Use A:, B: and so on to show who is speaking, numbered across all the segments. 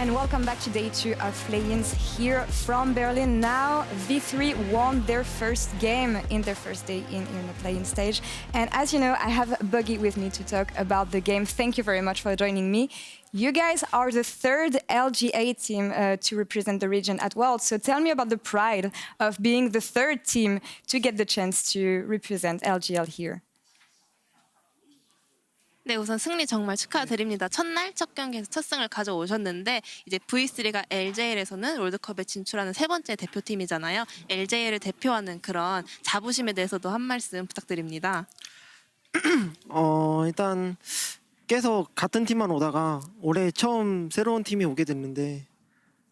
A: And welcome back to day 2 of play-ins here from Berlin. Now, V3 won their first game in their first day in the play-in stage. And as you know, I have Bugi with me to talk about the game. Thank you very much for joining me. You guys are the third LGA team to represent the region at Worlds. So tell me about the pride of being the third team to get the chance to represent LGL here.
B: 네, 우선 승리 정말 축하드립니다. 첫날 첫 경기에서 첫 승을 가져오셨는데 이제 V3가 LJL에서는 롤드컵에 진출하는 세 번째 대표팀이잖아요. LJL을 대표하는 그런 자부심에 대해서도 한 말씀 부탁드립니다.
C: 일단 계속 같은 팀만 오다가 올해 처음 새로운 팀이 오게 됐는데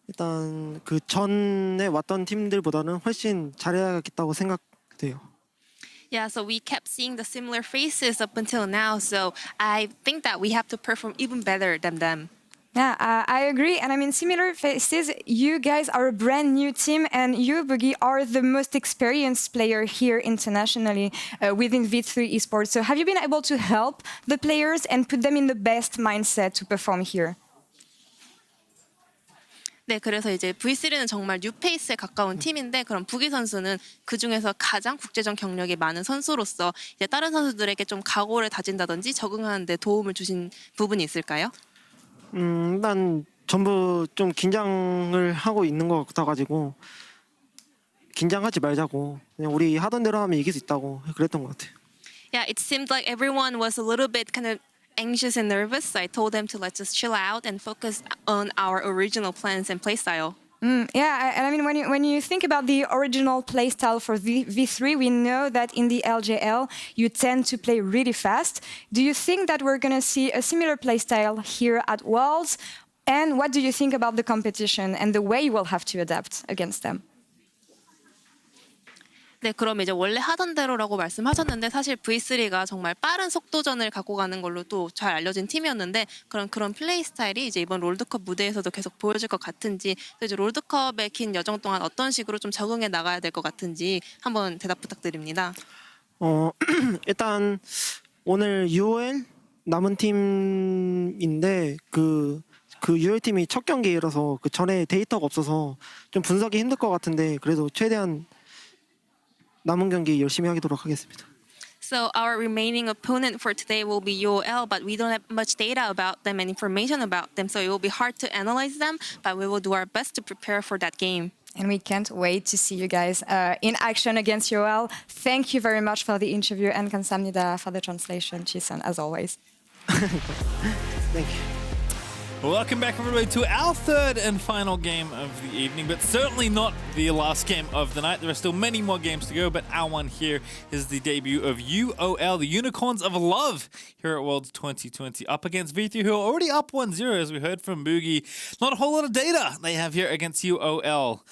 C: 일단 그 전에 왔던 팀들보다는 훨씬 잘해야겠다고 생각돼요.
B: Yeah, so we kept seeing the similar faces up until now, so I think that we have to perform even better than them.
A: Yeah, I agree. And I mean, similar faces, you guys are a brand new team and you, Bugi, are the most experienced player here internationally within V3 Esports. So have you been able to help the players and put them in the best mindset to perform here?
B: 네, 그래서 이제 V3는 정말 뉴페이스에 가까운 팀인데 그럼 부기 선수는 그 중에서 가장 국제전 경력이 많은 선수로서 이제 다른 선수들에게 좀 각오를 다진다든지 적응하는 데 도움을 주신 부분이 있을까요?
C: 일단 전부 좀 긴장을 하고 있는 것 같아가지고 긴장하지 말자고 그냥 우리 하던 대로 하면 이길 수 있다고 그랬던 것 같아요.
B: Yeah, it seemed like everyone was a little bit kind of anxious and nervous, so I told them to let's just chill out and focus on our original plans and playstyle.
A: Yeah, and I mean, when you think about the original playstyle for V3, we know that in the LJL, you tend to play really fast. Do you think that we're going to see a similar playstyle here at Worlds? And what do you think about the competition and the way you will have to adapt against them?
B: 네, 그럼 이제 원래 하던 대로라고 말씀하셨는데 사실 V3가 정말 빠른 속도전을 갖고 가는 걸로 또 잘 알려진 팀이었는데 그런 플레이 스타일이 이제 이번 롤드컵 무대에서도 계속 보여질 것 같은지 또 이제 롤드컵의 긴 여정 동안 어떤 식으로 좀 적응해 나가야 될 것 같은지 한번 대답 부탁드립니다.
C: 일단 오늘 UOL 남은 팀인데 그 UOL 팀이 첫 경기라서 그 전에 데이터가 없어서 좀 분석이 힘들 것 같은데 그래도 최대한 남은 경기 열심히 하도록 하겠습니다.
B: So our remaining opponent for today will be UOL, but we don't have much data about them and information about them, so it will be hard to analyze them, but we will do our best to prepare for that game.
A: And we can't wait to see you guys in action against UOL. Thank you very much for the interview and 감사합니다 for the translation, Chisun, as always.
C: Thank you.
D: Welcome back, everybody, to our third and final game of the evening, but certainly not the last game of the night. There are still many more games to go, but our one here is the debut of UOL, the Unicorns of Love, here at Worlds 2020, up against V3, who are already up 1-0, as we heard from Bugi. Not a whole lot of data they have here against UOL.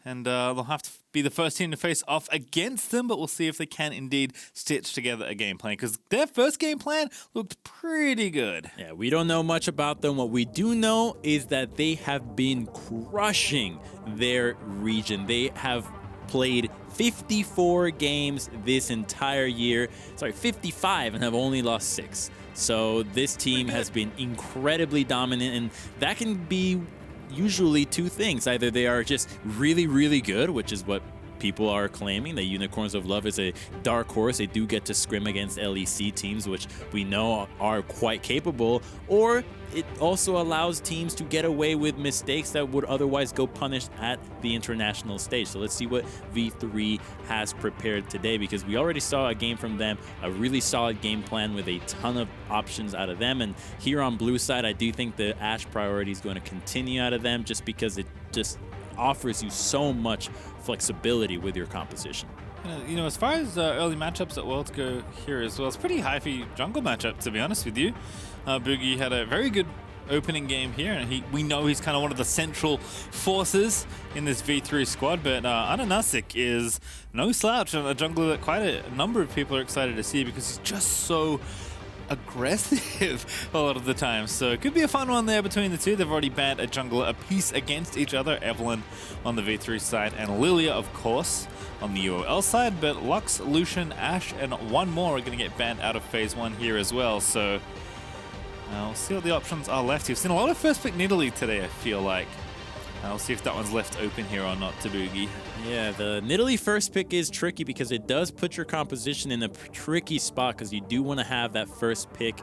D: And they'll have to be the first team to face off against them, but we'll see if they can indeed stitch together a game plan, because their first game plan looked pretty good.
E: Yeah, we don't know much about them. What we do know is that they have been crushing their region. They have played 54 games this entire year. Sorry, 55, and have only lost 6. So this team has been incredibly dominant, and that can be usually two things. Either they are just really, really good, which is what people are claiming, that Unicorns of Love is a dark horse. They do get to scrim against LEC teams, which we know are quite capable, or it also allows teams to get away with mistakes that would otherwise go punished at the international stage. So let's see what V3 has prepared today, because we already saw a game from them, a really solid game plan with a ton of options out of them. And here on blue side, I do think the Ashe priority is going to continue out of them, just because it just offers you so much flexibility with your composition.
D: You know, as far as early matchups at Worlds go here as well, it's pretty high-fee jungle matchup, to be honest with you. Bugi had a very good opening game here, and we know he's kind of one of the central forces in this V3 squad, but AHaHaCiK is no slouch, and a jungler that quite a number of people are excited to see, because he's just so aggressive a lot of the time. So it could be a fun one there between the two. They've already banned a jungler apiece against each other, Evelyn on the V3 side and Lilia, of course, on the UOL side, but Lux, Lucian, Ashe, and one more are going to get banned out of Phase 1 here as well. So We'll see what the options are left. You've seen a lot of first pick Nidalee today, I feel like. We'll see if that one's left open here or not to Bugi.
E: Yeah, the Nidalee first pick is tricky because it does put your composition in a tricky spot because you do want to have that first pick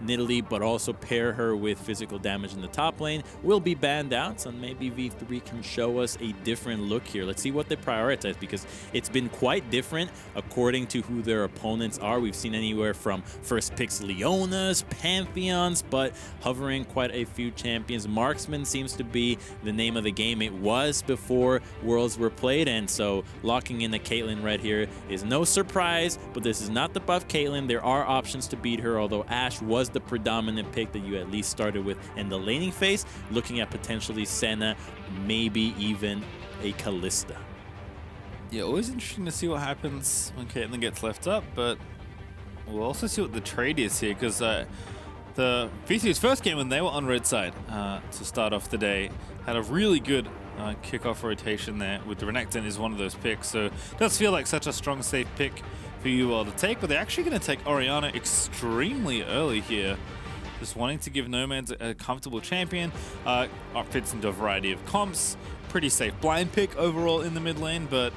E: Nidalee, but also pair her with physical damage in the top lane. Will be banned out, so maybe V3 can show us a different look here. Let's see what they prioritize, because it's been quite different according to who their opponents are. We've seen anywhere from first picks Leonas, Pantheons, but hovering quite a few champions. Marksman seems to be the name of the game. It was before Worlds were played, and so locking in the Caitlyn right here is no surprise, but this is not the buff Caitlyn. There are options to beat her, although Ashe was the predominant pick that you at least started with in the laning phase, looking at potentially Senna, maybe even a Kalista.
D: Yeah, always interesting to see what happens when Caitlyn gets left up, but we'll also see what the trade is here, because the V3's first game when they were on red side to start off the day had a really good kickoff rotation there with the Renekton is one of those picks, so it does feel like such a strong safe pick for UOL to take, but they're actually going to take Orianna extremely early here, just wanting to give Nomanz a comfortable champion. Fits into a variety of comps, pretty safe blind pick overall in the mid lane, but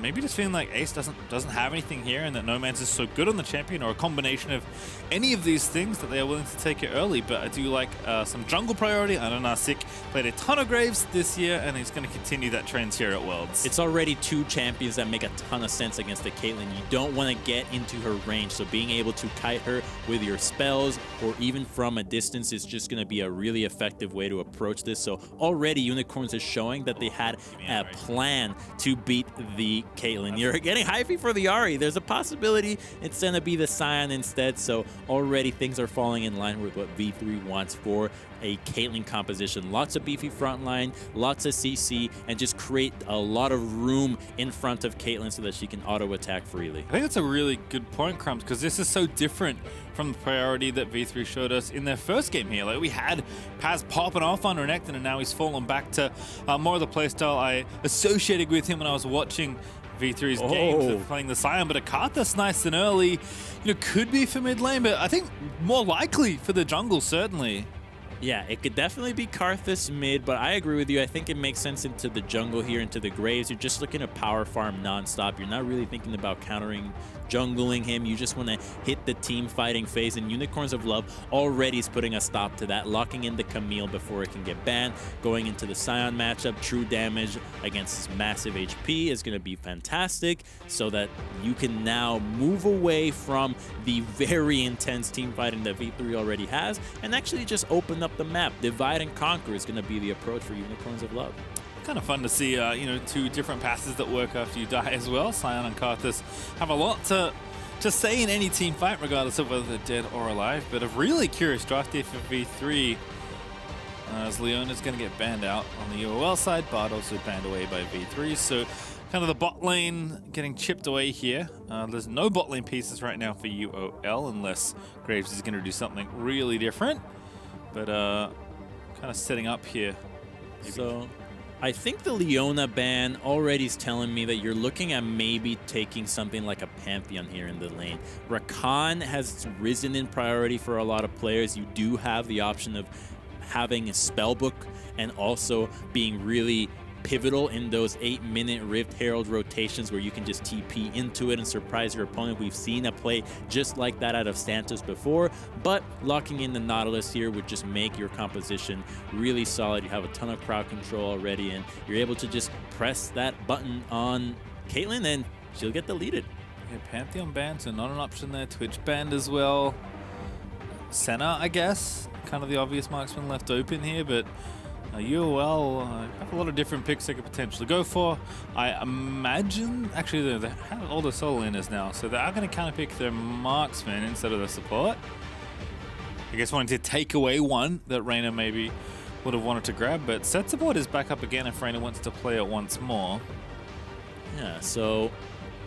D: maybe just feeling like Ace doesn't have anything here, and that Nomanz is so good on the champion, or a combination of any of these things that they are willing to take it early. But I do like some jungle priority. AHaHaCiK played a ton of Graves this year, and he's going to continue that trend here at Worlds.
E: It's already two champions that make a ton of sense against the Caitlyn. You don't want to get into her range, so being able to kite her with your spells or even from a distance is just going to be a really effective way to approach this. So already Unicorns is showing that they had a plan to beat the Caitlyn. You're getting hyphy for the Ahri. There's a possibility it's going to be the Sion instead, so already things are falling in line with what V3 wants for a Caitlyn composition. Lots of beefy front line, lots of CC, and just create a lot of room in front of Caitlyn so that she can auto-attack freely.
D: I think that's a really good point, Crumbs, because this is so different from the priority that V3 showed us in their first game here. Like, we had Paz popping off on Renekton, and now he's fallen back to more of the playstyle I associated with him when I was watching V3's games of playing the Sion. But a Karthus nice and early, could be for mid lane, but I think more likely for the jungle, certainly.
E: Yeah, it could definitely be Karthus mid, but I agree with you. I think it makes sense into the jungle here, into the Graves. You're just looking to power farm nonstop. You're not really thinking about countering, jungling him. You just want to hit the team fighting phase, and Unicorns of Love already is putting a stop to that, locking in the Camille before it can get banned. Going into the Sion matchup, true damage against massive HP is going to be fantastic, so that you can now move away from the very intense team fighting that V3 already has, and actually just open up the map. Divide and conquer is going to be the approach for Unicorns of Love.
D: Kind of fun to see, two different passes that work after you die as well. Sion and Karthus have a lot to say in any team fight, regardless of whether they're dead or alive. But a really curious draft here for V3, as Leona's going to get banned out on the UOL side, Bard also banned away by V3. So kind of the bot lane getting chipped away here. There's no bot lane pieces right now for UOL, unless Graves is going to do something really different. But kind of setting up here. Maybe. So I think the Leona ban already is telling me that you're looking at maybe taking something like a Pantheon here in the lane. Rakan has risen in priority for a lot of players. You do have the option of having a spellbook and also being really pivotal in those 8-minute Rift Herald rotations where you can just TP into it and surprise your opponent. We've seen a play just like that out of Santos before, but locking in the Nautilus here would just make your composition really solid. You have a ton of crowd control already, and you're able to just press that button on Caitlyn and she'll get deleted. Yeah, Pantheon banned, so not an option there. Twitch banned as well. Senna, I guess, kind of the obvious marksman left open here, but UOL have a lot of different picks they could potentially go for. I imagine, actually, they have all the solo laners now, so they are going to counter pick their marksman instead of their support. I guess wanting to take away one that Raina maybe would have wanted to grab, but Sett support is back up again if Raina wants to play it once more.
E: Yeah, so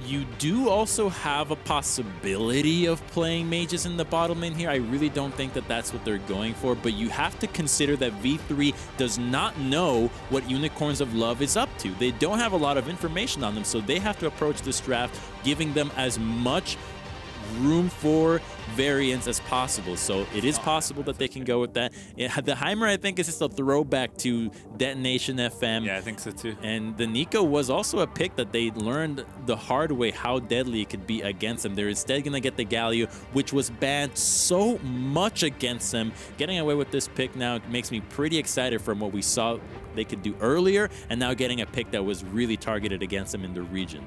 E: you do also have a possibility of playing mages in the bottom lane here. I really don't think that that's what they're going for, but you have to consider that V3 does not know what Unicorns of Love is up to. They don't have a lot of information on them, so they have to approach this draft giving them as much room for variance as possible. So it is possible that they can go with that. The Heimer, I think, is just a throwback to Detonation FM.
D: Yeah, I think so too.
E: And the Nico was also a pick that they learned the hard way how deadly it could be against them. They're instead going to get the Galio, which was banned so much against them. Getting away with this pick now makes me pretty excited from what we saw they could do earlier, and now getting a pick that was really targeted against them in the region.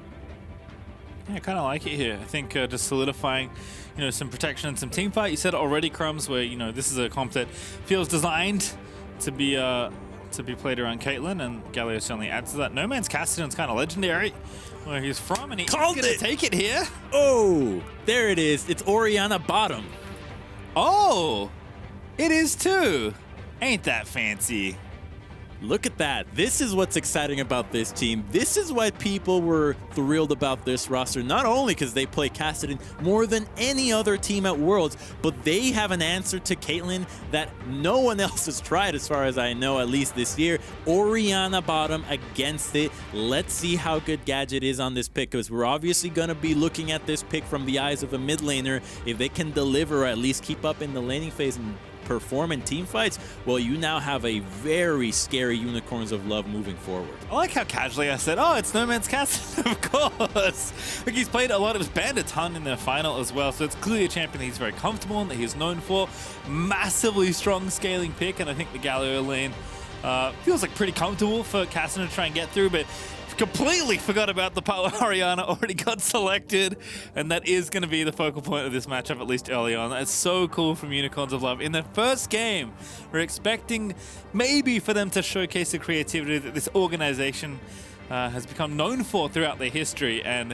D: Yeah, I kind of like it here. I think just solidifying, some protection and some team fight. You said it already, Crumbs, where this is a comp that feels designed to be played around Caitlyn, and Galio certainly adds to that. Nomanz Kassadin's kind of legendary where he's from, and he's going to take it here.
E: Oh, there it is. It's Orianna bottom.
D: Oh, it is too. Ain't that fancy?
E: Look at that. This is what's exciting about this team. This is why people were thrilled about this roster, not only because they play Kassadin more than any other team at Worlds, but they have an answer to Caitlyn that no one else has tried, as far as I know, at least this year. Orianna bottom against it. Let's see how good Gadget is on this pick, because we're obviously going to be looking at this pick from the eyes of a mid laner. If they can deliver or at least keep up in the laning phase and perform in team fights, well, you now have a very scary Unicorns of Love moving forward.
D: I like how casually I said, oh, it's Nomanz Kassadin, of course. Like, he's played a lot, of his banned a ton in the final as well, so it's clearly a champion that he's very comfortable in, that he's known for. Massively strong scaling pick, and I think the Galio lane feels like pretty comfortable for Kassadin to try and get through, but completely forgot about the part where Orianna already got selected, and that is going to be the focal point of this matchup, at least early on. That's so cool from Unicorns of Love. In the first game, we're expecting maybe for them to showcase the creativity that this organization has become known for throughout their history, and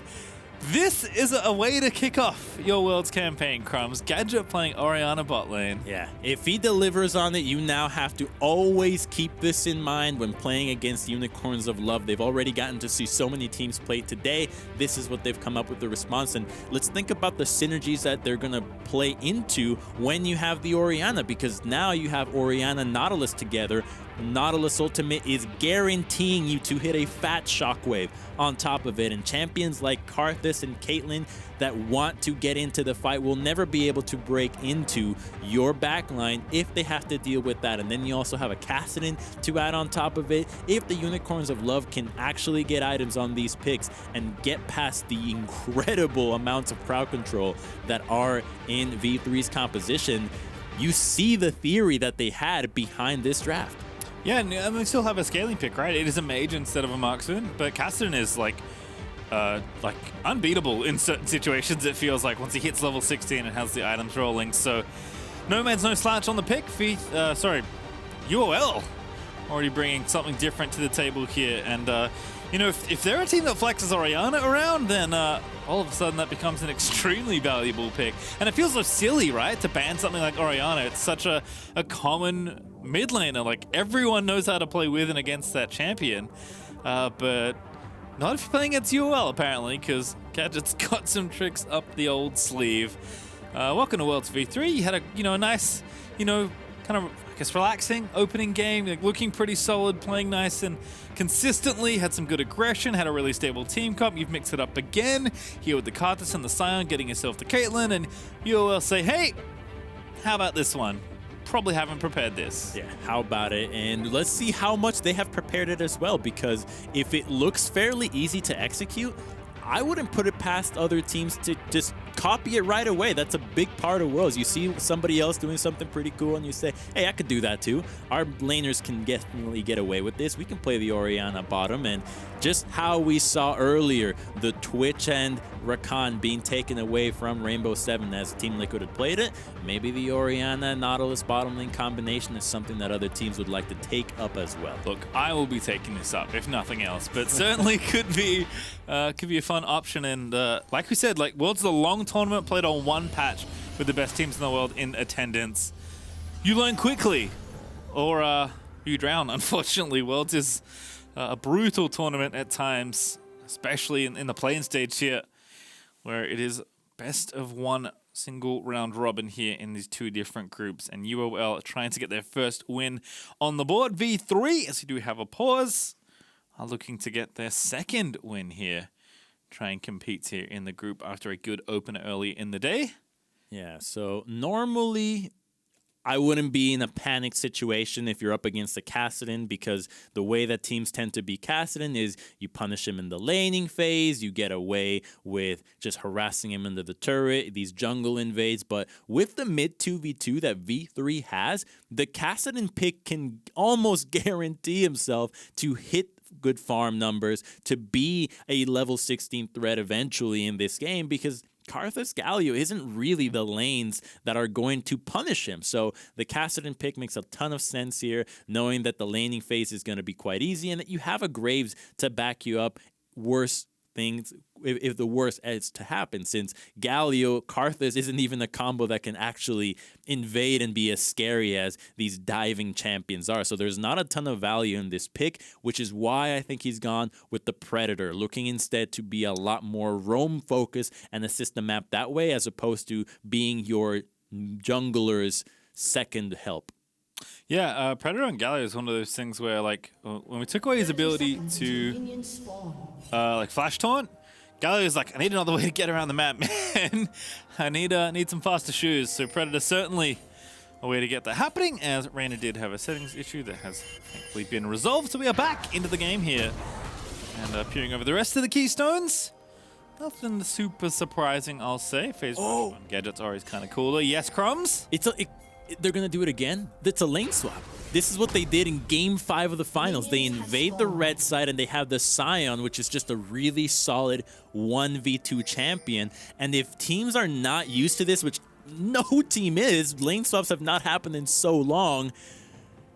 D: this is a way to kick off your Worlds campaign, Crumbs. Gadget playing Orianna bot lane.
E: Yeah, if he delivers on it, you now have to always keep this in mind when playing against Unicorns of Love. They've already gotten to see so many teams play today. This is what they've come up with the response. And let's think about the synergies that they're going to play into when you have the Orianna, because now you have Orianna Nautilus together. Nautilus Ultimate is guaranteeing you to hit a fat shockwave on top of it, and champions like Karthus and Caitlyn that want to get into the fight will never be able to break into your backline if they have to deal with that. And then you also have a Kassadin to add on top of it. If the Unicorns of Love can actually get items on these picks and get past the incredible amounts of crowd control that are in V3's composition, you see the theory that they had behind this draft.
D: Yeah, and we still have a scaling pick, right? It is a mage instead of a marksman, but Kassadin is like unbeatable in certain situations, it feels like, once he hits level 16 and has the items rolling. So Nomad's no slouch on the pick. UOL already bringing something different to the table here. And, if they're a team that flexes Orianna around, then all of a sudden that becomes an extremely valuable pick. And it feels so silly, right, to ban something like Orianna. It's such a common mid laner. Like, everyone knows how to play with and against that champion. But not if you're playing against UOL, apparently, because Gadget's got some tricks up the old sleeve. Welcome to Worlds V3. You had a nice, kind of, I guess, relaxing opening game, like, looking pretty solid, playing nice and consistently, had some good aggression, had a really stable team comp. You've mixed it up again here with the Karthus and the Sion, getting yourself to Caitlyn, and UOL say, hey, how about this one? Probably haven't prepared this.
E: Yeah, how about it? And let's see how much they have prepared it as well, because if it looks fairly easy to execute, I wouldn't put it past other teams to just copy it right away. That's a big part of Worlds. You see somebody else doing something pretty cool and you say, hey, I could do that too. Our laners can definitely get away with this. We can play the Orianna bottom, and just how we saw earlier, the Twitch and Rakan being taken away from Rainbow 7 as Team Liquid had played it. Maybe the Orianna Nautilus bottom lane combination is something that other teams would like to take up as well.
D: Look, I will be taking this up, if nothing else, but certainly could be a fun option. And like we said, like, Worlds is a long tournament played on one patch with the best teams in the world in attendance. You learn quickly, or you drown, unfortunately. Worlds is a brutal tournament at times, especially in the playing stage here, where it is best of one single round robin here in these two different groups, and UOL trying to get their first win on the board. V3, as we do have a pause, are looking to get their second win here try and compete here in the group after a good opener early in the day.
E: Yeah, so normally I wouldn't be in a panic situation if you're up against a Kassadin, because the way that teams tend to beat Kassadin is you punish him in the laning phase, you get away with just harassing him into the turret, these jungle invades. But with the mid 2v2 that V3 has, the Kassadin pick can almost guarantee himself to hit good farm numbers, to be a level 16 threat eventually in this game, because Karthus Galio isn't really the lanes that are going to punish him. So the Kassadin pick makes a ton of sense here, knowing that the laning phase is going to be quite easy and that you have a Graves to back you up worse things if the worst is to happen, since Galio Karthus isn't even a combo that can actually invade and be as scary as these diving champions are. So there's not a ton of value in this pick, which is why I think he's gone with the Predator, looking instead to be a lot more roam focused and assist the map that way, as opposed to being your jungler's second help.
D: Yeah, Predator on Galio is one of those things where, like, when we took away his ability to like flash taunt, Galio's like, I need another way to get around the map, man. I need some faster shoes. So Predator certainly a way to get that happening, as Raina did have a settings issue that has thankfully been resolved. So we are back into the game here, and peering over the rest of the keystones. Nothing super surprising, I'll say. Phase on Gadget's always kind of cooler. Yes, Crumbs?
E: They're going to do it again? That's a lane swap. This is what they did in Game 5 of the finals. They invade the red side and they have the Sion, which is just a really solid 1v2 champion. And if teams are not used to this, which no team is, lane swaps have not happened in so long,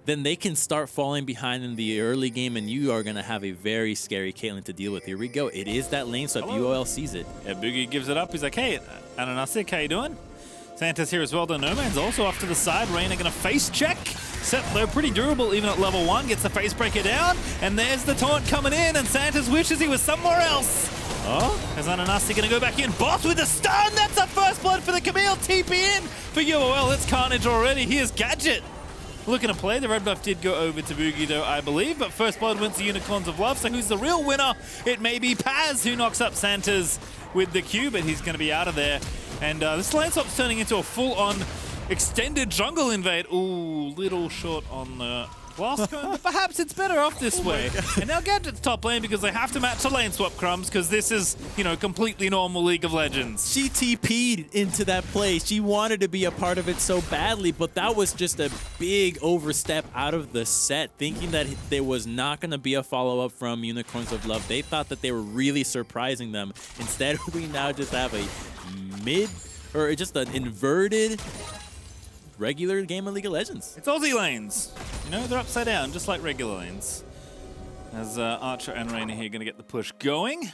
E: then they can start falling behind in the early game, and you are going to have a very scary Caitlyn to deal with. Here we go. It is that lane swap. UOL sees it.
D: Yeah, Bugi gives it up. He's like, hey, AHaHaCiK, how you doing? Santa's here as well, though. Nomanz also off to the side. Raina going to face check. Sett, though, pretty durable even at level 1. Gets the face breaker down. And there's the taunt coming in. And Santa's wishes he was somewhere else. Oh, is AHaHaCiK going to go back in? Boss with the stun. That's a first blood for the Camille. TP in for UOL. It's carnage already. Here's Gadget looking to play. The red buff did go over to Bugi, though, I believe. But first blood went to Unicorns of Love. So who's the real winner? It may be Paz, who knocks up Santa's with the Q, but he's going to be out of there. And this lane swap's turning into a full-on extended jungle invade. Ooh, little short on the blast cone, but perhaps it's better off this way. And now Gadget's top lane because they have to match the lane swap, Crumbs, because this is, you know, completely normal League of Legends.
E: She TP'd into that play. She wanted to be a part of it so badly, but that was just a big overstep out of the set, thinking that there was not going to be a follow-up from Unicorns of Love. They thought that they were really surprising them. Instead, we now just have a just an inverted regular game of League of Legends.
D: It's Aussie lanes. You know, they're upside down, just like regular lanes. As Archer and Raina here going to get the push going.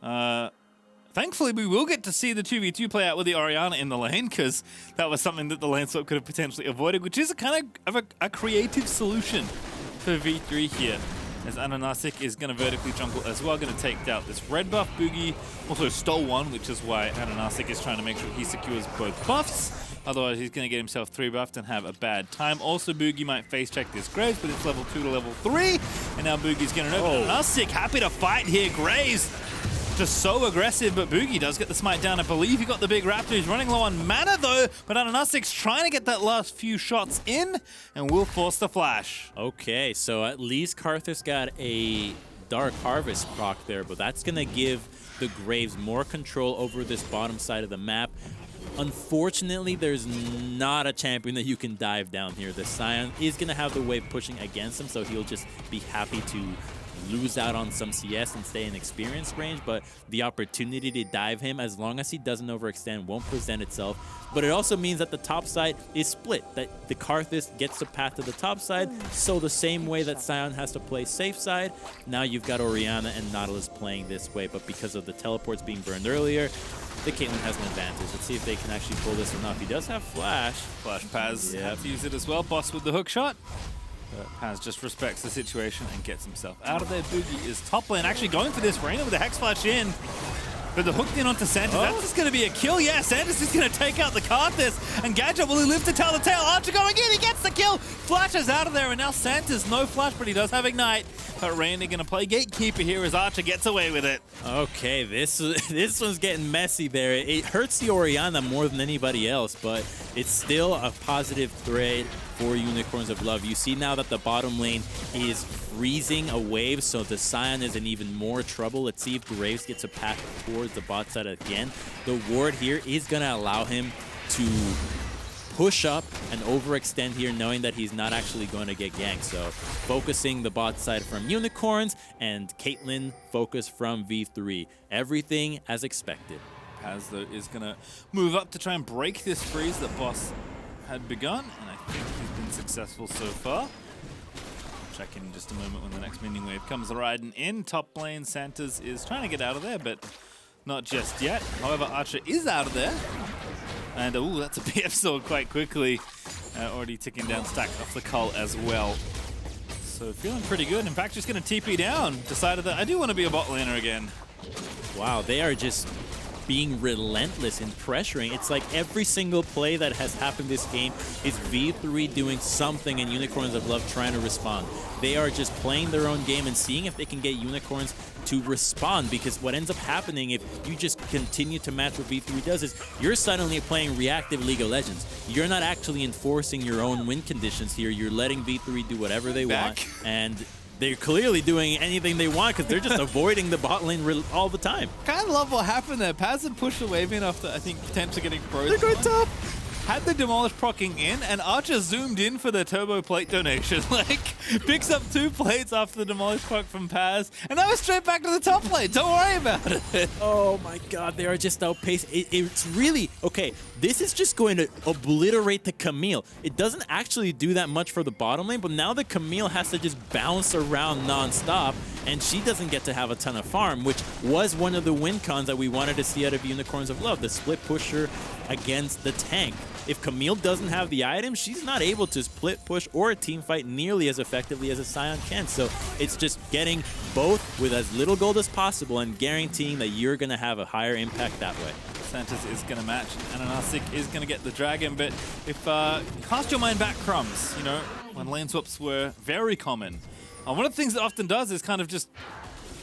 D: Thankfully, we will get to see the 2v2 play out with the Orianna in the lane, because that was something that the lane swap could have potentially avoided, which is a kind of a creative solution for V3 here. As AHaHaCiK is going to vertically jungle as well, going to take out this red buff. Bugi also stole one, which is why AHaHaCiK is trying to make sure he secures both buffs. Otherwise, he's going to get himself 3 buffed and have a bad time. Also, Bugi might face check this Graves, but it's level 2 to level 3. And now Bugi's getting over. AHaHaCiK happy to fight here. Graves just so aggressive, but Bugi does get the smite down. I believe he got the big raptor. He's running low on mana, though, but AHaHaCiK's trying to get that last few shots in, and will force the flash.
E: Okay, so at least Karthus got a Dark Harvest proc there, but that's going to give the Graves more control over this bottom side of the map. Unfortunately, there's not a champion that you can dive down here. The Sion is going to have the wave pushing against him, so he'll just be happy to lose out on some CS and stay in experience range, but the opportunity to dive him, as long as he doesn't overextend, won't present itself. But it also means that the top side is split, that the Karthus gets the path to the top side, so the same way that Sion has to play safe side, now you've got Orianna and Nautilus playing this way, but because of the teleports being burned earlier, the Caitlyn has an advantage. Let's see if they can actually pull this or not. He does have Flash.
D: Flash Paz had to use it as well. Boss with the hook shot. Paz just respects the situation and gets himself out of there. Bugi is top lane, actually going for this. Raina with the Hex Flash in. But the hooked in onto Santos, that's just going to be a kill. Yeah, Santos is going to take out the Karthus. And Gadget, will he live to tell the tale? Archer going in, he gets the kill. Flashes out of there, and now Santos, no flash, but he does have Ignite. But Raina going to play Gatekeeper here as Archer gets away with it.
E: Okay, this one's getting messy there. It hurts the Orianna more than anybody else, but it's still a positive thread for Unicorns of Love. You see now that the bottom lane is freezing a wave, so the Sion is in even more trouble. Let's see if Graves gets a path towards the bot side again. The ward here is going to allow him to push up and overextend here, knowing that he's not actually going to get ganked. So focusing the bot side from Unicorns, and Caitlyn focus from V3. Everything as expected.
D: Paz, though, is going to move up to try and break this freeze that Boss had begun, and I think he's been successful so far. I'll check in just a moment when the next minion wave comes riding in. Top lane, Santos is trying to get out of there, but not just yet. However, Archer is out of there. And, ooh, that's a PF sword quite quickly. Already ticking down stack off the Cull as well. So feeling pretty good. In fact, just going to TP down. Decided that I do want to be a bot laner again.
E: Wow, they are just being relentless in pressuring. It's like every single play that has happened this game is V3 doing something and Unicorns of Love trying to respond. They are just playing their own game and seeing if they can get Unicorns to respond, because what ends up happening if you just continue to match what V3 does is you're suddenly playing reactive League of Legends. You're not actually enforcing your own win conditions here. You're letting V3 do whatever they want, and they're clearly doing anything they want because they're just avoiding the bot lane all the time.
D: Kind of love what happened there. Paz had pushed the wave in after, I think, potentially getting frozen.
E: They're going top.
D: Had the Demolish procking in, and Archer zoomed in for the turbo plate donation. Like, picks up 2 plates after the Demolish proc from Paz, and now we're straight back to the top plate. Don't worry about it.
E: Oh my god, they are just outpaced. It's really, okay, this is just going to obliterate the Camille. It doesn't actually do that much for the bottom lane, but now the Camille has to just bounce around non-stop, and she doesn't get to have a ton of farm, which was one of the win cons that we wanted to see out of Unicorns of Love, the split pusher against the tank. If Camille doesn't have the item, she's not able to split push or team fight nearly as effectively as a Sion can. So it's just getting both with as little gold as possible and guaranteeing that you're going to have a higher impact that way.
D: Santos is going to match, and AHaHaCiK is going to get the dragon, but if cast your mind back, Crumbs, you know, when lane swaps were very common, one of the things it often does is kind of just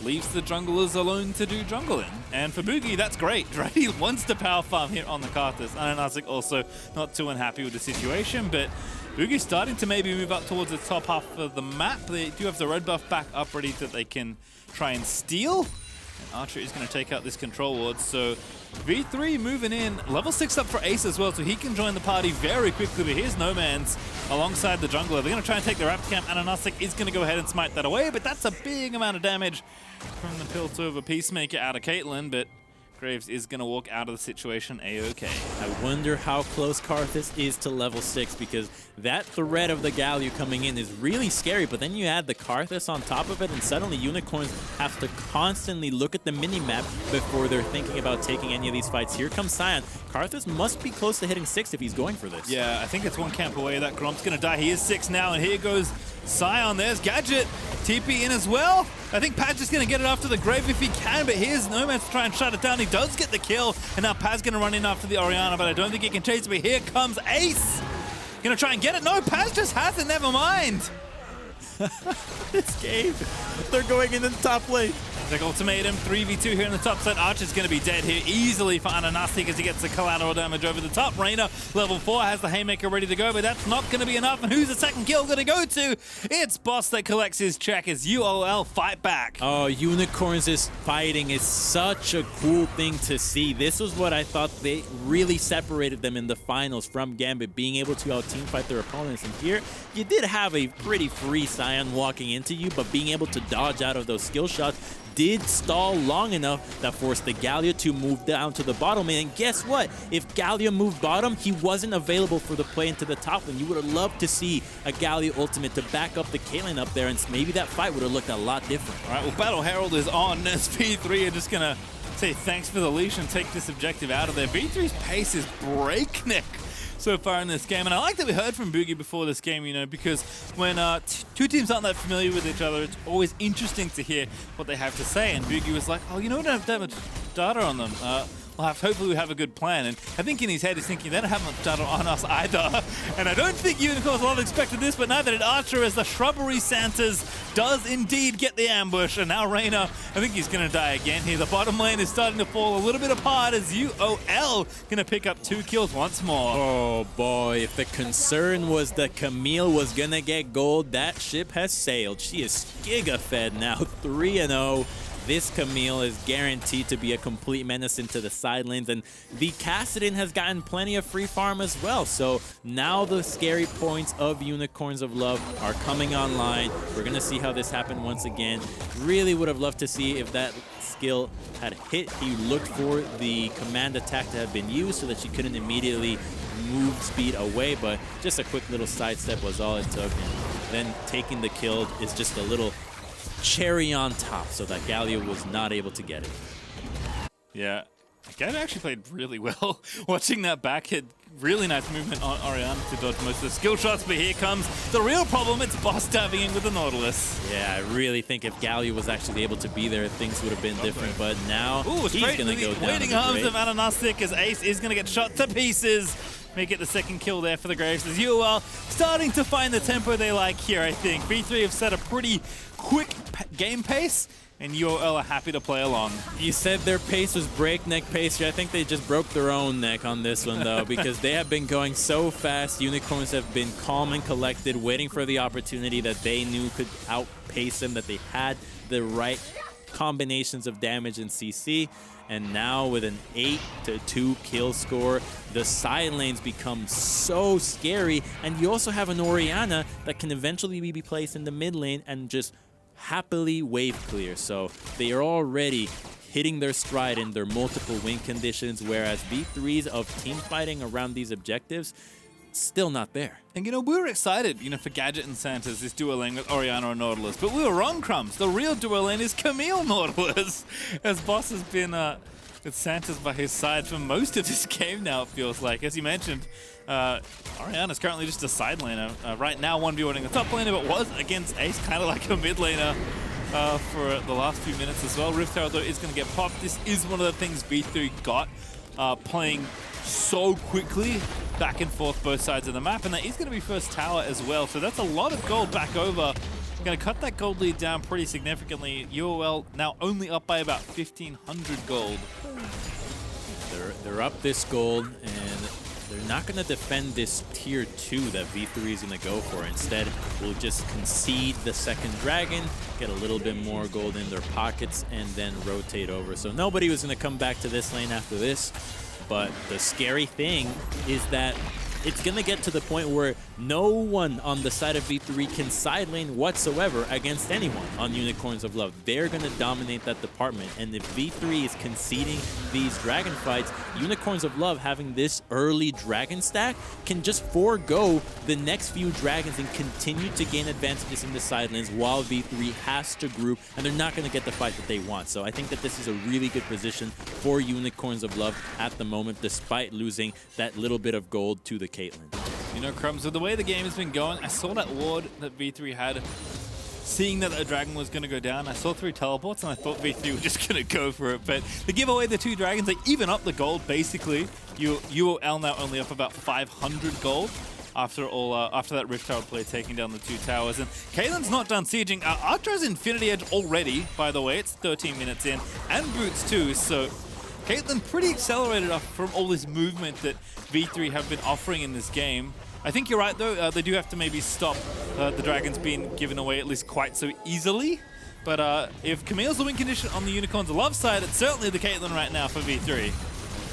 D: leaves the junglers alone to do jungling. And for Bugi, that's great, right? He wants to power farm here on the Karthus. And AHaHaCiK also not too unhappy with the situation, but Bugi's starting to maybe move up towards the top half of the map. They do have the red buff back up ready that they can try and steal. And Archer is going to take out this control ward, so V3 moving in. Level 6 up for Ace as well, so he can join the party very quickly. But here's Nomanz alongside the jungler. They're going to try and take the Raptor camp, and AHaHaCiK is going to go ahead and smite that away, but that's a big amount of damage from the Piltover Peacemaker out of Caitlyn, but Graves is going to walk out of the situation A-okay.
E: I wonder how close Karthus is to level 6, because that threat of the Galio coming in is really scary, but then you add the Karthus on top of it, and suddenly Unicorns have to constantly look at the mini-map before they're thinking about taking any of these fights. Here comes Sion. Karthus must be close to hitting 6 if he's going for this.
D: Yeah, I think it's 1 camp away. That Gromp's going to die. He is 6 now, and here goes Sion. There's Gadget. TP in as well. I think Paz just going to get it after the Grave if he can, but here's Nomanz to try and shut it down. He does get the kill, and now Paz going to run in after the Orianna, but I don't think he can chase it. But here comes Ace. Going to try and get it. No, Paz just has it. Never mind.
E: This game, they're going in the top lane.
D: Big ultimatum, 3v2 here in the top side. Archer's going to be dead here easily for AHaHaCiK as he gets the collateral damage over the top. Raina, level 4, has the Haymaker ready to go, but that's not going to be enough. And who's the second kill going to go to? It's Boss that collects his check as UOL fight back.
E: Oh, Unicorns' fighting is such a cool thing to see. This was what I thought they really separated them in the finals from Gambit, being able to out-team fight their opponents. And here, you did have a pretty free Sion walking into you, but being able to dodge out of those skill shots did stall long enough that forced the Galio to move down to the bottom lane. And guess what? If Galio moved bottom, he wasn't available for the play into the top lane. You would have loved to see a Galio ultimate to back up the Caitlyn up there, and maybe that fight would have looked a lot different.
D: All right, well, Battle Herald is on. SP3 are just going to say thanks for the leash and take this objective out of there. V3's pace is breakneck so far in this game, and I like that we heard from Bugi before this game, you know, because when two teams aren't that familiar with each other, it's always interesting to hear what they have to say. And Bugi was like, oh, you know, don't data on them. Hopefully we have a good plan. And I think in his head he's thinking, they don't have much data on us either. And I don't think Unicorns will have expected this, but neither did Archer, as the Shrubbery Santas does indeed get the ambush. And now Raina, I think he's going to die again here. The bottom lane is starting to fall a little bit apart as UOL going to pick up 2 kills once more.
E: Oh boy, if the concern was that Camille was going to get gold, that ship has sailed. She is giga-fed now, 3-0. This Camille is guaranteed to be a complete menace into the side lanes, and the Kassadin has gotten plenty of free farm as well. So now the scary points of Unicorns of Love are coming online. We're going to see how this happened once again. Really would have loved to see if that skill had hit. He looked for the command attack to have been used so that she couldn't immediately move speed away, but just a quick little sidestep was all it took. And then taking the kill is just a little cherry on top so that Galio was not able to get it.
D: Yeah, Gadget actually played really well. Watching that back hit, really nice movement on Orianna to dodge most of the skill shots, but here comes the real problem. It's boss diving in with the Nautilus.
E: Yeah, I really think if Galio was actually able to be there, things would have been different, but now he's going to go down.
D: Waiting arms of AHaHaCiK as Ace is going to get shot to pieces. May get the second kill there for the Graves as UOL starting to find the tempo they like here, I think. V3 have set a pretty quick game pace, and UOL are happy to play along.
E: You said their pace was breakneck pace here. I think they just broke their own neck on this one, though, because they have been going so fast. Unicorns have been calm and collected, waiting for the opportunity that they knew could outpace them, that they had the right combinations of damage and CC. And now with an 8-2 kill score, the side lanes become so scary. And you also have an Orianna that can eventually be placed in the mid lane and just happily wave clear. So they are already hitting their stride in their multiple win conditions, whereas V3s of team fighting around these objectives, still not there.
D: And we were excited, for Gadget and Santa's, this duo lane with Orianna and Nautilus, but we were wrong, Crumbs. The real duo lane is Camille Nautilus, as Boss has been with Santa's by his side for most of this game now, it feels like. As you mentioned, Orianna's currently just a side laner. Right now, 1v1ing the top laner, but was against Ace, kind of like a mid laner for the last few minutes as well. Rift Herald, though, is going to get popped. This is one of the things V3 got, playing so quickly back and forth both sides of the map, and that is going to be first tower as well, so that's a lot of gold back over. Going to cut that gold lead down pretty significantly. UOL now only up by about 1,500 gold.
E: They're up this gold, and they're not going to defend this tier 2 that V3 is going to go for. Instead, we'll just concede the second dragon, get a little bit more gold in their pockets, and then rotate over. So nobody was going to come back to this lane after this. But the scary thing is that it's going to get to the point where no one on the side of V3 can side lane whatsoever against anyone on Unicorns of Love. They're going to dominate that department. And if V3 is conceding these dragon fights, Unicorns of Love having this early dragon stack can just forego the next few dragons and continue to gain advantages in the side lanes while V3 has to group, and they're not going to get the fight that they want. So I think that this is a really good position for Unicorns of Love at the moment, despite losing that little bit of gold to the Caitlyn.
D: Crumbs, with the way the game has been going, I saw that ward that V3 had, seeing that a dragon was going to go down. I saw 3 teleports, and I thought V3 were just going to go for it. But they give away the 2 dragons. They even up the gold, basically. UOL now only up about 500 gold after that Rift Herald play, taking down the 2 towers. And Caitlyn's not done sieging. Archer has Infinity Edge already, by the way. It's 13 minutes in, and boots too, so Caitlyn pretty accelerated off from all this movement that V3 have been offering in this game. I think you're right, though. They do have to maybe stop the dragons being given away at least quite so easily. But if Camille's the win condition on the Unicorns of Love side, it's certainly the Caitlyn right now for V3.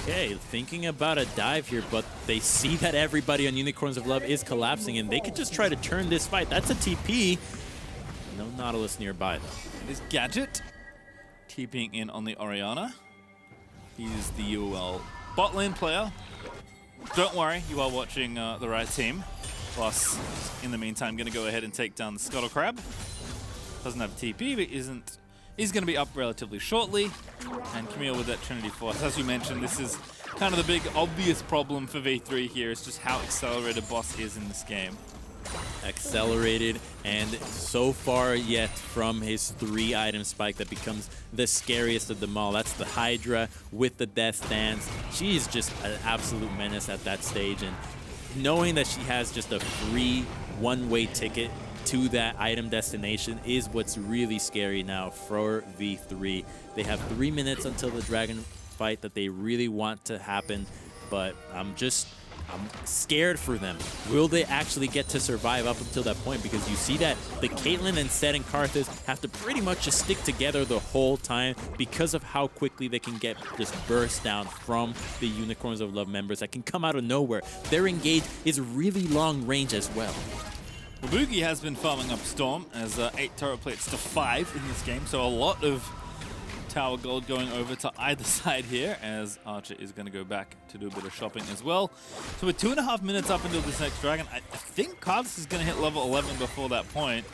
E: Okay, thinking about a dive here, but they see that everybody on Unicorns of Love is collapsing, and they could just try to turn this fight. That's a TP. No Nautilus nearby, though.
D: It is Gadget TPing in on the Orianna. He's the UOL bot lane player. Don't worry, you are watching the right team. Plus, in the meantime, going to go ahead and take down the Scuttle Crab. Doesn't have TP, but is going to be up relatively shortly. And Camille with that Trinity Force. As you mentioned, this is kind of the big obvious problem for V3 here, is just how accelerated Boss is in this game.
E: accelerated, and so far yet from his 3-item spike that becomes the scariest of them all. That's the Hydra with the Death Dance. She is just an absolute menace at that stage, and knowing that she has just a free one-way ticket to that item destination is what's really scary now for V3. They have 3 minutes until the dragon fight that they really want to happen, but I'm scared for them. Will they actually get to survive up until that point? Because you see that the Caitlyn and Sett and Karthus have to pretty much just stick together the whole time because of how quickly they can get just burst down from the Unicorns of Love members that can come out of nowhere. Their engage is really long range as well.
D: Well, Bugi has been farming up Storm as 8 turret plates to 5 in this game, so a lot of tower gold going over to either side here, as Archer is going to go back to do a bit of shopping as well. So we're 2.5 minutes up until this next dragon. I think Karthus is going to hit level 11 before that point.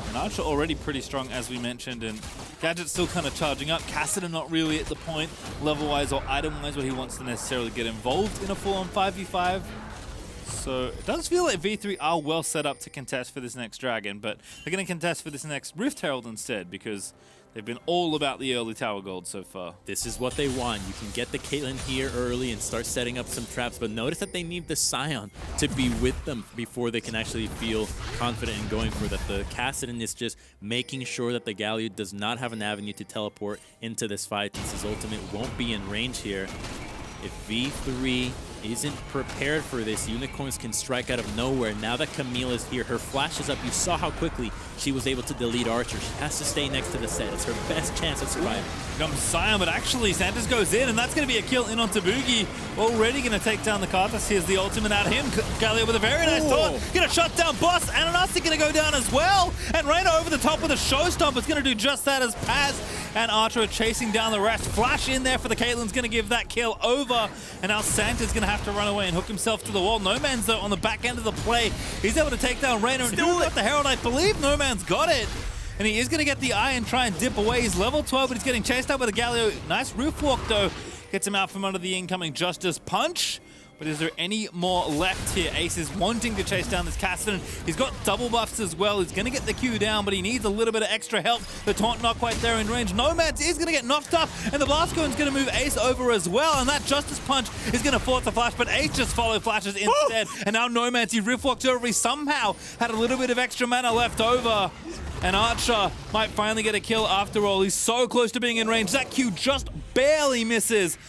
D: And Archer already pretty strong, as we mentioned, and Gadget still kind of charging up. Kassadin not really at the point, level-wise or item-wise, where he wants to necessarily get involved in a full-on 5v5. So it does feel like V3 are well set up to contest for this next dragon, but they're going to contest for this next Rift Herald instead because they've been all about the early tower gold so far.
E: This is what they want. You can get the Caitlyn here early and start setting up some traps, but notice that they need the Sion to be with them before they can actually feel confident in going for that. The Kassadin is just making sure that the Galio does not have an avenue to teleport into this fight since his ultimate won't be in range here. If V3 isn't prepared for this, Unicorns can strike out of nowhere. Now that Camille is here, her flash is up. You saw how quickly she was able to delete Archer. She has to stay next to the Sett. It's her best chance at surviving.
D: Comes Sion, but actually Santos goes in, and that's going to be a kill in onto Bugi. Already going to take down the Karthus. Here's the ultimate out of him. Galio with a very nice taunt. Going to shut down Boss. Ananasi going to go down as well. And Raina over the top with a showstopper. It's going to do just that as Paz and Archer are chasing down the rest. Flash in there for the Caitlyn's going to give that kill over. And now Santa's going to have to run away and hook himself to the wall. Nomanz, though, on the back end of the play, he's able to take down Raina and do it. The Herald, I believe Nomanz got it. And he is going to get the eye and try and dip away. He's level 12, but he's getting chased out by the Galio. Nice roof walk, though. Gets him out from under the incoming Justice Punch. But is there any more left here? Ace is wanting to chase down this Kassadin. He's got double buffs as well. He's going to get the Q down, but he needs a little bit of extra help. The taunt not quite there in range. Nomanz is going to get knocked up, and the blast cone is going to move Ace over as well. And that Justice Punch is going to force the flash, but Ace just follow flashes instead. And now Nomanz, he rift walked over. He somehow had a little bit of extra mana left over. And Archer might finally get a kill after all. He's so close to being in range. That Q just barely misses.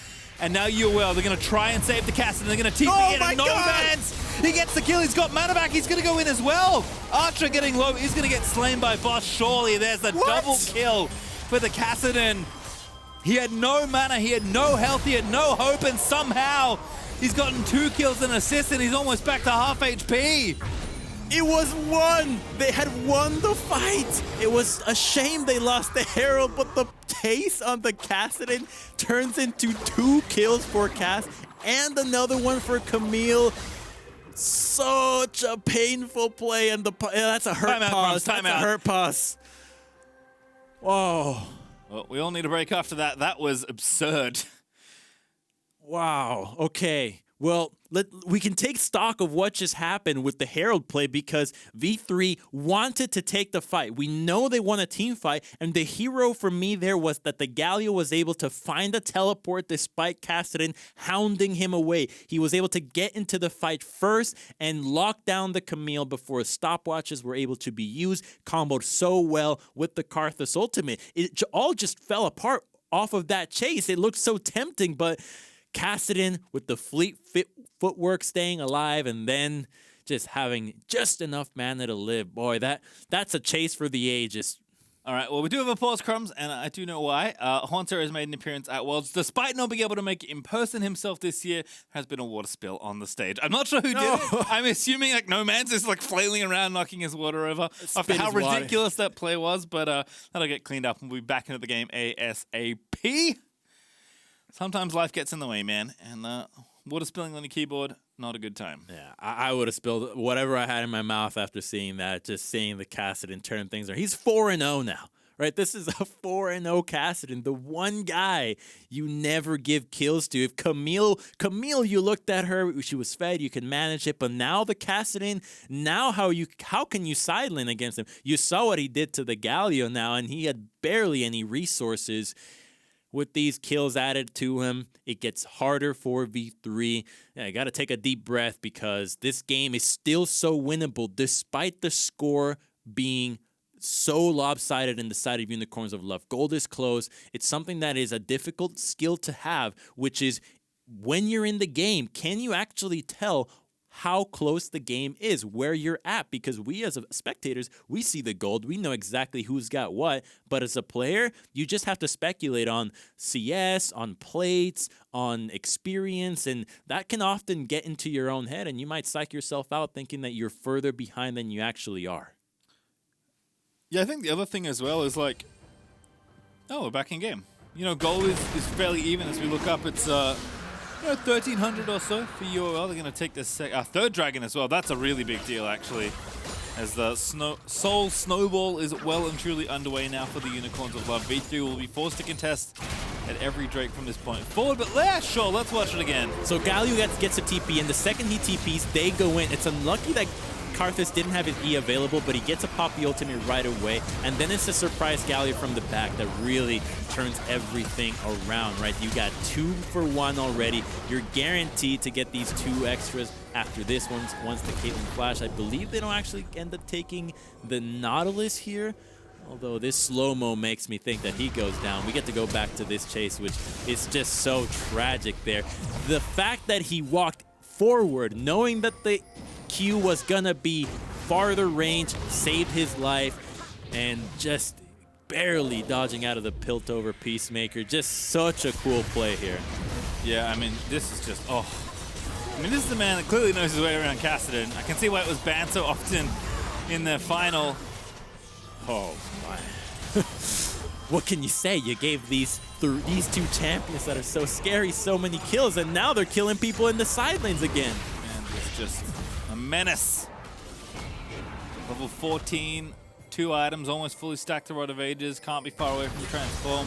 D: And now UOL, they're going to try and save the Kassadin. They're going to TP in, and Nomanz, he gets the kill. He's got mana back. He's going to go in as well. Archer getting low. He's going to get slain by Boss. Surely there's the double kill for the Kassadin. He had no mana. He had no health. He had no hope. And somehow he's gotten 2 kills and assists, and he's almost back to half HP.
E: It was won! They had won the fight! It was a shame they lost the Herald, but the pace on the Kassadin turns into 2 kills for Cass and another one for Camille. Such a painful play, and that's a hurt pause. That's a hurt pause. Whoa.
D: Well, we all need a break after that. That was absurd.
E: Wow. Okay. Well, we can take stock of what just happened with the Herald play because V3 wanted to take the fight. We know they won a team fight, and the hero for me there was that the Galio was able to find a teleport despite Kassadin hounding him away. He was able to get into the fight first and lock down the Camille before stopwatches were able to be used, comboed so well with the Karthus ultimate. It all just fell apart off of that chase. It looked so tempting, but Kassadin with the fleet footwork staying alive and then just having just enough mana to live. Boy, that's a chase for the ages.
D: All right, well, we do have a pause, Crumbs, and I do know why. Haunter has made an appearance at Worlds. Despite not being able to make it in person himself this year, there has been a water spill on the stage. I'm not sure who did it. I'm assuming like Nomanz is like flailing around, knocking his water over after how ridiculous that play was, but that'll get cleaned up and we'll be back into the game ASAP. Sometimes life gets in the way, man, and water spilling on the keyboard, not a good time.
E: Yeah, I would have spilled whatever I had in my mouth after seeing that, just seeing the Kassadin turn things around. He's 4-0 now. right? This is a 4-0 Kassadin, the one guy you never give kills to. If Camille, you looked at her, she was fed, you can manage it, but now the Kassadin, now how can you sideline against him? You saw what he did to the Galio now, and he had barely any resources. With these kills added to him, it gets harder for V3. Yeah, you got to take a deep breath because this game is still so winnable despite the score being so lopsided in the side of Unicorns of Love. Gold is close. It's something that is a difficult skill to have, which is when you're in the game, can you actually tell how close the game is, where you're at? Because we as spectators, we see the gold, we know exactly who's got what, but as a player, you just have to speculate on CS, on plates, on experience, and that can often get into your own head, and you might psych yourself out thinking that you're further behind than you actually are.
D: Yeah, I think the other thing as well is like, oh, we're back in game. You know, goal is fairly even as we look up. It's 1,300 or so for UOL. They're going to take this third dragon as well. That's a really big deal, actually, as the Soul Snowball is well and truly underway now for the Unicorns of Love. V3 will be forced to contest at every Drake from this point forward, but yeah, sure, let's watch it again.
E: So Galio gets a TP, and the second he TPs, they go in. It's unlucky that Karthus didn't have his E available, but he gets a Poppy ultimate right away, and then it's a surprise Galio from the back that really turns everything around, right? You got 2 for 1 already. You're guaranteed to get these 2 extras after this once the Caitlyn flash. I believe they don't actually end up taking the Nautilus here, although this slow-mo makes me think that he goes down. We get to go back to this chase, which is just so tragic there. The fact that he walked forward, knowing that the Q was gonna be farther range, saved his life, and just barely dodging out of the pilt over Peacemaker. Just such a cool play here.
D: Yeah, I mean, this is just, oh. I mean, this is a man that clearly knows his way around Kassadin. I can see why it was banned so often in the final.
E: Oh my. What can you say? You gave these 2 champions that are so scary so many kills, and now they're killing people in the side lanes again.
D: And it's just a menace. Level 14, 2 items, almost fully stacked to Rod of Ages. Can't be far away from Transform.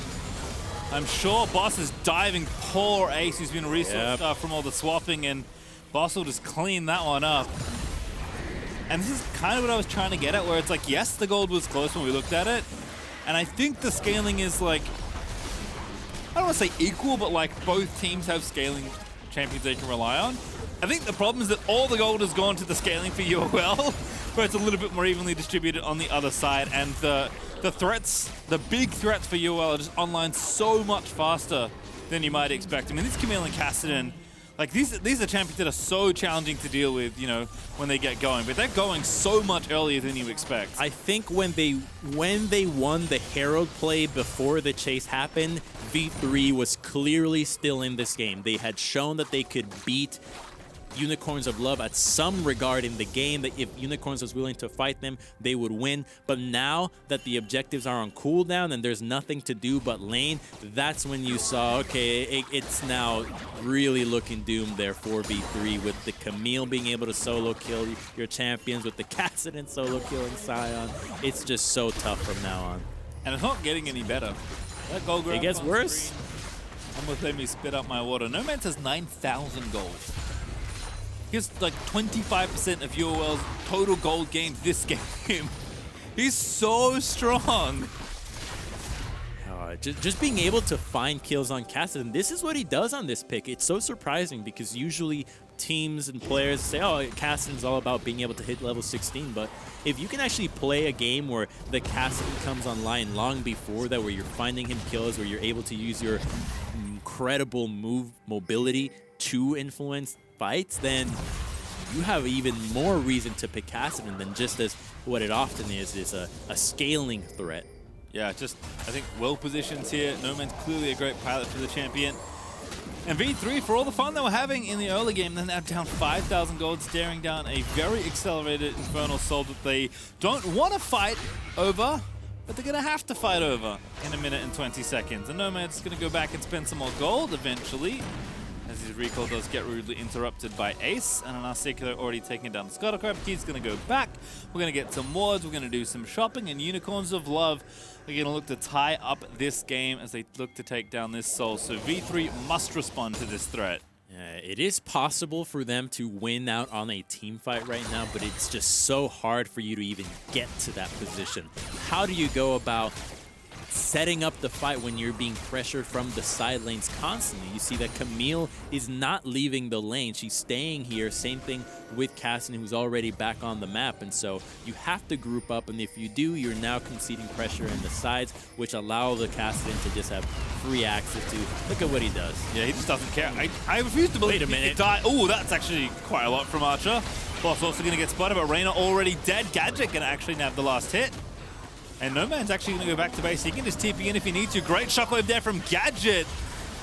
D: I'm sure Boss is diving poor Ace, who's been resourced from all the swapping, and Boss will just clean that one up. And this is kind of what I was trying to get at, where it's like, yes, the gold was close when we looked at it, and I think the scaling is like, I don't want to say equal, but like both teams have scaling champions they can rely on. I think the problem is that all the gold has gone to the scaling for UOL, where it's a little bit more evenly distributed on the other side, and the threats, the big threats for UOL are just online so much faster than you might expect. I mean, this Camille and Kassadin, like these are champions that are so challenging to deal with, you know, when they get going, but they're going so much earlier than you expect.
E: I think when they won the Herald play before the chase happened, V3 was clearly still in this game. They had shown that they could beat Unicorns of Love at some regard in the game, that if Unicorns was willing to fight them, they would win. But now that the objectives are on cooldown and there's nothing to do but lane, that's when you saw, okay, it's now really looking doomed there for V3, with the Camille being able to solo kill your champions, with the Kassadin solo killing Sion. It's just so tough from now on.
D: And it's not getting any better. That gold graph
E: it gets worse.
D: Almost made me spit up my water. Nomanz has 9,000 gold. He's like 25% of UOL's total gold gained this game. He's so strong.
E: Just being able to find kills on Kassadin, this is what he does on this pick. It's so surprising because usually teams and players say, oh, Kassadin's all about being able to hit level 16, but if you can actually play a game where the Kassadin comes online long before that, where you're finding him kills, where you're able to use your incredible mobility to influence fights, then you have even more reason to pick Kassadin than just as what it often is a scaling threat.
D: Yeah, just, I think, well positioned here. Nomanz clearly a great pilot for the champion. And V3, for all the fun they were having in the early game, they're now down 5,000 gold, staring down a very accelerated Infernal Soul that they don't want to fight over, but they're going to have to fight over in 1 minute and 20 seconds. And Nomanz is going to go back and spend some more gold eventually, as his recall does get rudely interrupted by Ace, and AHaHaCiK already taking down the Scuttle Crab. He's going to go back. We're going to get some wards. We're going to do some shopping, and Unicorns of Love are going to look to tie up this game as they look to take down this Soul. So V3 must respond to this threat.
E: It is possible for them to win out on a team fight right now, but it's just so hard for you to even get to that position. How do you go about setting up the fight when you're being pressured from the side lanes constantly? You see that Camille is not leaving the lane. She's staying here. Same thing with Kassadin, who's already back on the map. And so you have to group up. And if you do, you're now conceding pressure in the sides, which allow the Kassadin to just have free access to. Look at what he does.
D: Yeah, he just doesn't care. I refuse to believe.
E: Wait a minute.
D: Oh, that's actually quite a lot from Archer. Boss also going to get spotted, but Raina already dead. Gadget going to actually nab the last hit. And Nomanz actually going to go back to base. He can just TP in if he needs to. Great shockwave there from Gadget.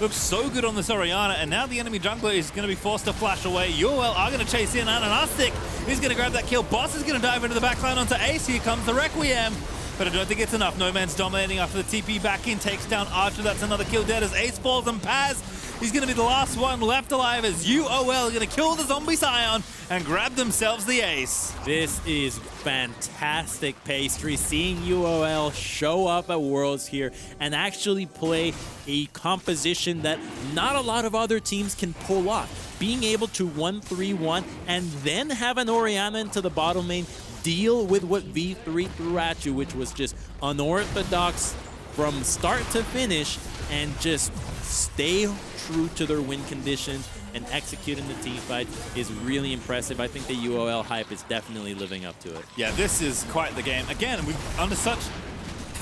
D: Looks so good on this Orianna. And now the enemy jungler is going to be forced to flash away. UOL are going to chase in. AHaHaCiK is going to grab that kill. Boss is going to dive into the backline onto Ace. Here comes the Requiem. But I don't think it's enough. Nomanz dominating after the TP back in. Takes down Archer. That's another kill dead as Ace falls, and Paz, he's going to be the last one left alive as UOL are going to kill the zombie Sion and grab themselves the ace.
E: This is fantastic pastry. Seeing UOL show up at Worlds here and actually play a composition that not a lot of other teams can pull off. Being able to 1-3-1 and then have an Orianna into the bottom lane deal with what V3 threw at you, which was just unorthodox from start to finish, and just stay true to their win conditions and execute in the team fight is really impressive. I think the UOL hype is definitely living up to it.
D: Yeah, this is quite the game. Again, we're under such,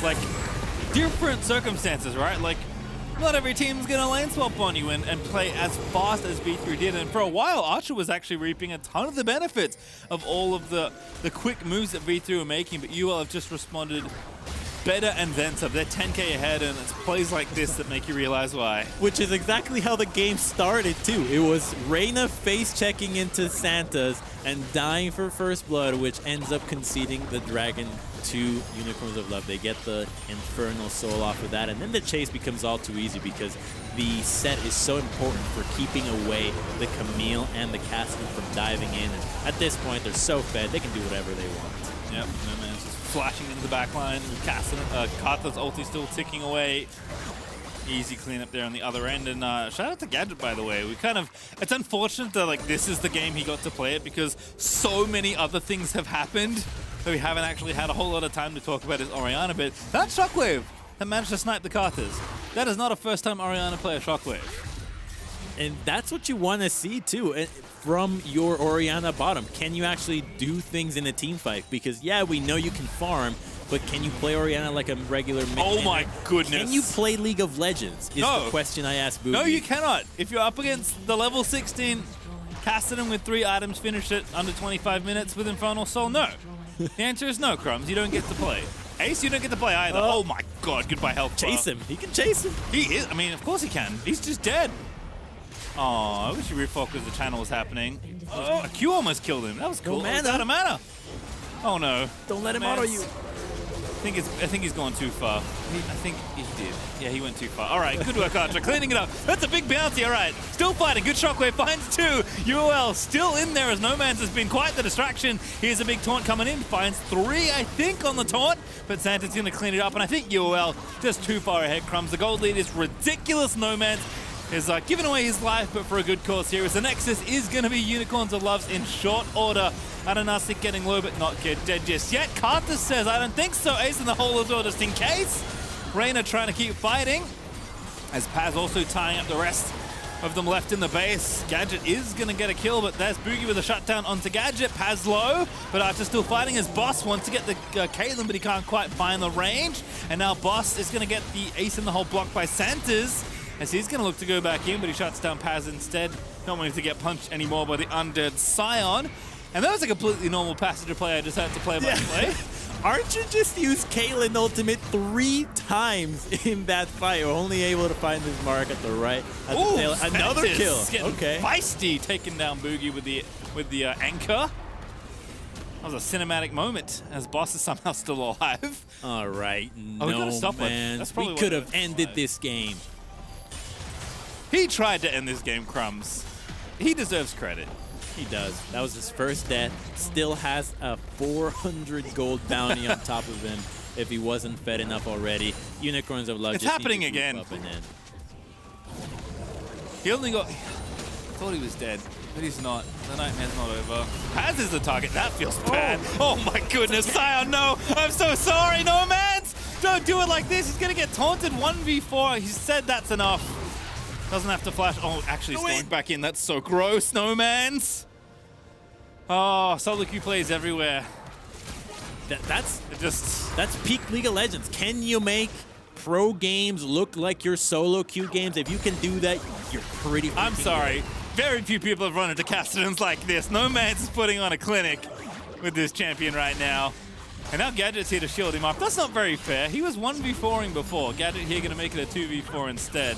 D: like, different circumstances, right? Like, not every team's going to lane swap on you and play as fast as V3 did. And for a while, Archer was actually reaping a ton of the benefits of all of the quick moves that V3 were making, but UOL have just responded better and then some. They're 10k ahead, and it's plays like this that make you realize why.
E: Which is exactly how the game started, too. It was Raina face-checking into Santa's and dying for first blood, which ends up conceding the dragon to Unicorns of Love. They get the Infernal Soul off of that, and then the chase becomes all too easy because the Sett is so important for keeping away the Camille and the Kassadin from diving in. And at this point, they're so fed, they can do whatever they want.
D: Yep, Nomanz just flashing into the backline. Karthus ulti still ticking away. Easy cleanup there on the other end. And shout out to Gadget, by the way. It's unfortunate that like this is the game he got to play it because so many other things have happened that we haven't actually had a whole lot of time to talk about his Orianna. But that shockwave that managed to snipe the Karthus, that is not a first time Orianna play a shockwave.
E: And that's what you want to see, too, from your Orianna bottom. Can you actually do things in a team fight? Because, yeah, we know you can farm, but can you play Orianna like a regular mid?
D: Oh my goodness.
E: Can you play League of Legends is the question I asked Bugi.
D: No, you cannot. If you're up against the level 16 Kassadin with 3 items, finish it under 25 minutes with Infernal Soul, no. The answer is no, Crumbs. You don't get to play. Ace, you don't get to play either. Oh my god, goodbye health bar.
E: Chase him. He can chase him.
D: He is. I mean, of course he can. He's just dead. Oh, I wish you refocused the channel was happening. Oh, a Q almost killed him. That was cool.
E: Mana.
D: He's out of mana. Oh no.
E: Don't let him auto you.
D: I think he's gone too far. I think he did. Yeah, he went too far. All right, good work, Archer. Cleaning it up. That's a big bounty. All right, still fighting. Good shockwave. Finds 2. UOL still in there as Nomanz has been quite the distraction. Here's a big taunt coming in. Finds 3, I think, on the taunt. But Santa's going to clean it up. And I think UOL just too far ahead, Crumbs. The gold lead is ridiculous. Nomanz is giving away his life, but for a good cause here. As the Nexus is going to be Unicorns of Loves in short order. AHaHaCiK getting low, but not get dead just yet. Karthus says, I don't think so. Ace in the hole as well, just in case. Raina trying to keep fighting. As Paz also tying up the rest of them left in the base. Gadget is going to get a kill, but there's Bugi with a shutdown onto Gadget. Paz low, but Archer still fighting as Boss wants to get the Caitlyn, but he can't quite find the range. And now Boss is going to get the Ace in the hole blocked by Santas, as he's going to look to go back in, but he shuts down Paz instead. Not wanting to get punched anymore by the undead Sion. And that was a completely normal passenger play I just had to play by play.
E: Archer just used Caitlyn ultimate 3 times in that fight. Only able to find his mark at the right. At the tail. Another kill. Okay.
D: Feisty, taking down Bugi with the anchor. That was a cinematic moment as Boss is somehow still alive.
E: All right.
D: We gotta stop it.
E: We could have ended this game.
D: He tried to end this game, Crumbs. He deserves credit.
E: He does. That was his first death. Still has a 400 gold bounty on top of him if he wasn't fed enough already. Unicorns of Love.
D: It's
E: just
D: happening
E: need to
D: again.
E: Up and in.
D: He only got... I thought he was dead, but he's not. The nightmare's not over. Paz is the target. That feels bad. Oh my goodness, Sion, no! I'm so sorry, Nomanz! Don't do it like this. He's going to get taunted 1v4. He said that's enough. Doesn't have to flash. Oh, actually, he's going back in. That's so gross, Nomanz. Oh, solo queue plays everywhere.
E: That's peak League of Legends. Can you make pro games look like your solo queue games? If you can do that, you're pretty.
D: I'm sorry. Very few people have run into Kassadins like this. Nomanz is putting on a clinic with this champion right now. And now Gadget's here to shield him up. That's not very fair. He was 1v4ing before. Gadget here going to make it a 2v4 instead.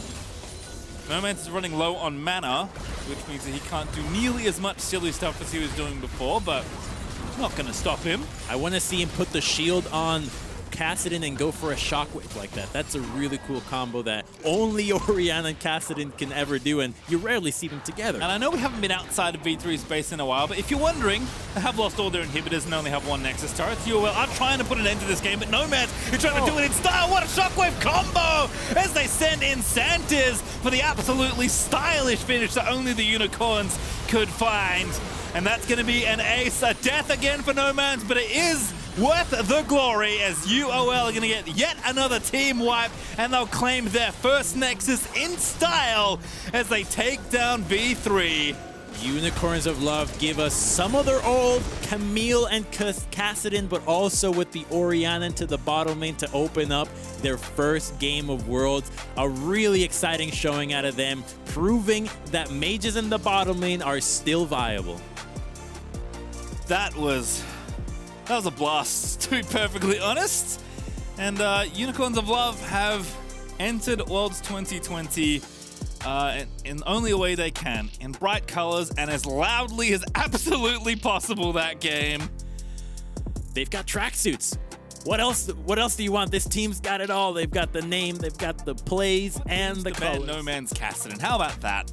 D: Nomanz is running low on mana, which means that he can't do nearly as much silly stuff as he was doing before, but not going to stop him.
E: I want to see him put the shield on Kassadin and go for a shockwave like that. That's a really cool combo that only Orianna and Kassadin can ever do, and you rarely see them together.
D: And I know we haven't been outside of V3 space in a while, but if you're wondering, they have lost all their inhibitors and only have one Nexus turret. UOL are trying to put an end to this game, but Nomanz is trying to do it in style. What a shockwave combo as they send in Santas for the absolutely stylish finish that only the Unicorns could find. And that's going to be an ace, a death again for Nomanz, but it is worth the glory as UOL are going to get yet another team wipe, and they'll claim their first Nexus in style as they take down V3.
E: Unicorns of Love give us some of their old Camille and Kassadin, but also with the Orianna into the bottom lane to open up their first game of Worlds. A really exciting showing out of them, proving that mages in the bottom lane are still viable.
D: That was a blast, to be perfectly honest. And Unicorns of Love have entered Worlds 2020 in only a way they can, in bright colors and as loudly as absolutely possible that game.
E: They've got tracksuits. What else do you want? This team's got it all. They've got the name, they've got the plays, and the colors.
D: Nomanz Kassadin. How about that?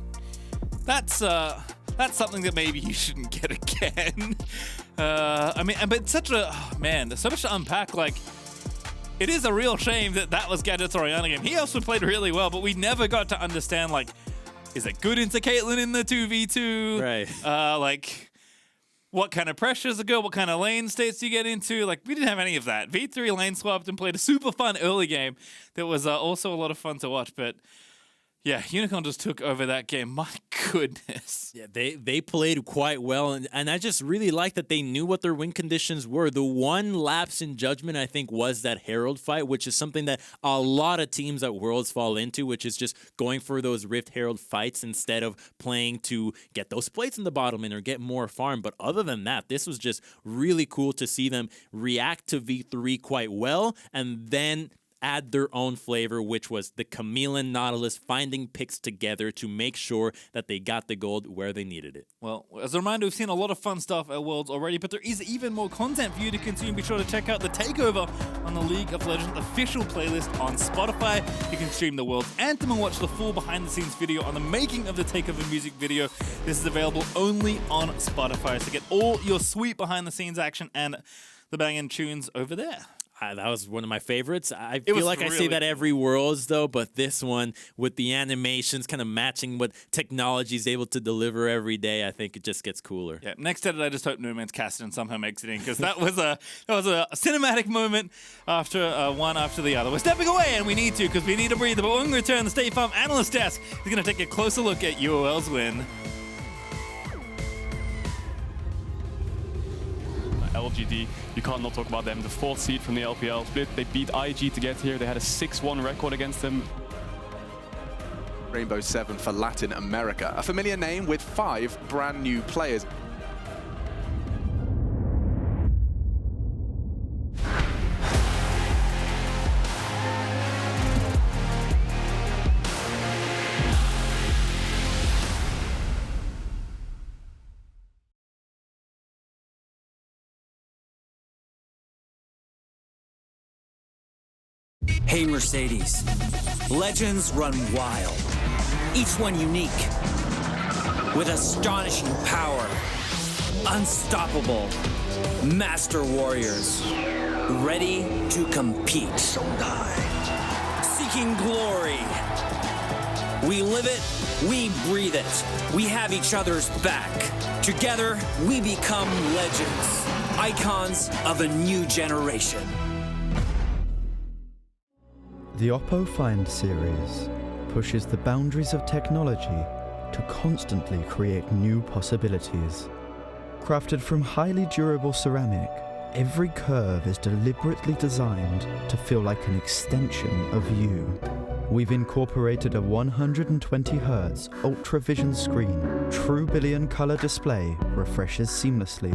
D: That's something that maybe you shouldn't get again. I mean, but it's such a... Oh, man, there's so much to unpack. Like, it is a real shame that that was Gadget's Orianna game. He also played really well, but we never got to understand, like, is it good into Caitlyn in the 2v2?
E: Right.
D: Like, what kind of pressures are good? What kind of lane states do you get into? Like, we didn't have any of that. V3 lane swapped and played a super fun early game that was also a lot of fun to watch, but... yeah, Unicorn just took over that game. My goodness.
E: Yeah, they played quite well, and I just really like that they knew what their win conditions were. The one lapse in judgment, I think, was that Herald fight, which is something that a lot of teams at Worlds fall into, which is just going for those Rift Herald fights instead of playing to get those plates in the bottom lane or get more farm. But other than that, this was just really cool to see them react to V3 quite well, and then add their own flavor, which was the Camille and Nautilus finding picks together to make sure that they got the gold where they needed it.
D: Well, as a reminder, we've seen a lot of fun stuff at Worlds already, but there is even more content for you to consume. Be sure to check out the Takeover on the League of Legends official playlist on Spotify. You can stream the World's Anthem and watch the full behind-the-scenes video on the making of the Takeover music video. This is available only on Spotify, so get all your sweet behind-the-scenes action and the banging tunes over there.
E: That was one of my favorites. I feel like I say that every Worlds, though, but this one, with the animations kind of matching what technology is able to deliver every day, I think it just gets cooler.
D: Yeah, next edit, I just hope Nomanz Kassadin somehow makes it in, because that was a cinematic moment after one after the other. We're stepping away, and we need to, because we need a breather, but when we return, the State Farm Analyst Desk is going to take a closer look at UOL's win.
F: LGD, you can't not talk about them. The 4th seed from the LPL split. They beat IG to get here. They had a 6-1 record against them.
G: Rainbow 7 for Latin America. A familiar name with 5 brand new players.
H: Hey Mercedes, legends run wild. each one unique, with astonishing power, unstoppable, master warriors, ready to compete. Seeking glory. We live it, we breathe it. We have each other's back. Together, we become legends, icons of a new generation.
I: The Oppo Find series pushes the boundaries of technology to constantly create new possibilities. Crafted from highly durable ceramic, every curve is deliberately designed to feel like an extension of you. We've incorporated a 120Hz Ultra Vision screen. True billion color display refreshes seamlessly.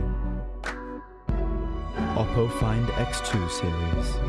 I: Oppo Find X2 series.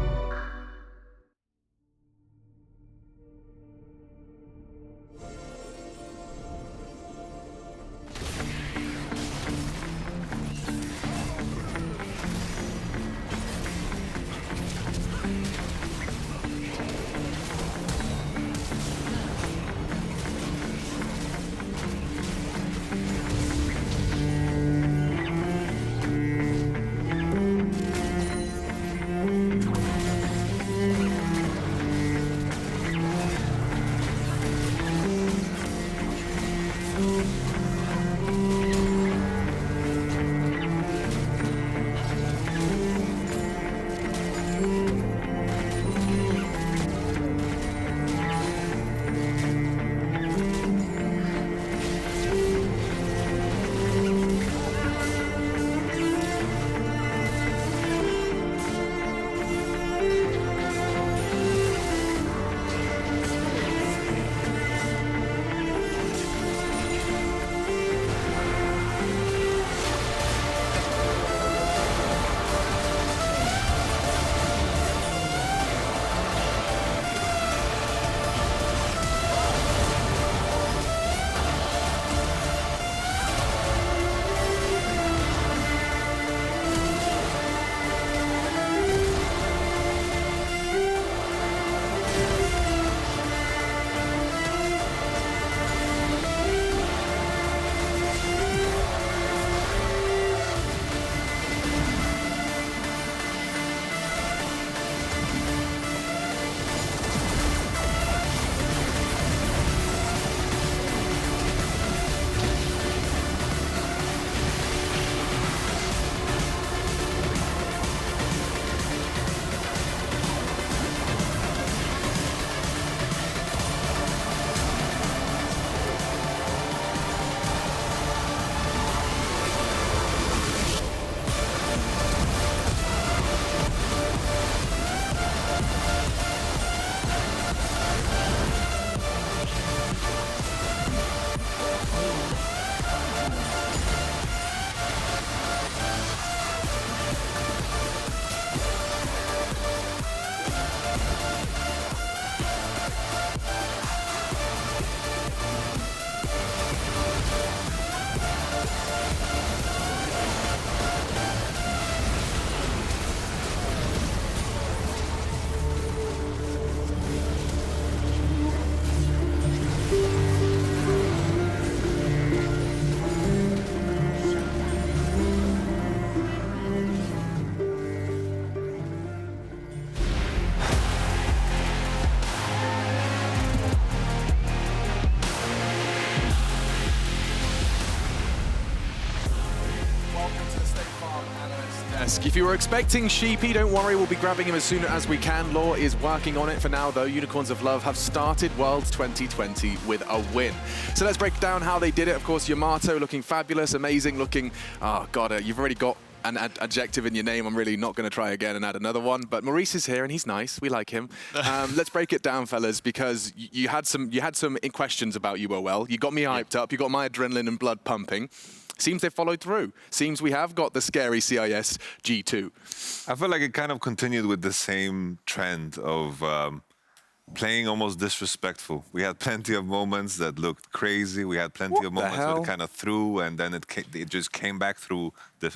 G: If you were expecting Sheepy, don't worry, we'll be grabbing him as soon as we can. Law is working on it for now, though. Unicorns of Love have started Worlds 2020 with a win. So let's break down how they did it. Of course, Yamato looking fabulous, amazing looking. Oh, God, you've already got an adjective in your name. I'm really not going to try again and add another one. But Maurice is here, and he's nice. We like him. Let's break it down, fellas, because you had some questions about UOL. You got me hyped up. You got my adrenaline and blood pumping. Seems they followed through. Seems we have got the scary CIS G2.
J: I feel like it kind of continued with the same trend of playing almost disrespectful. We had plenty of moments that looked crazy. We had plenty of moments where it kind of threw, and then it just came back through the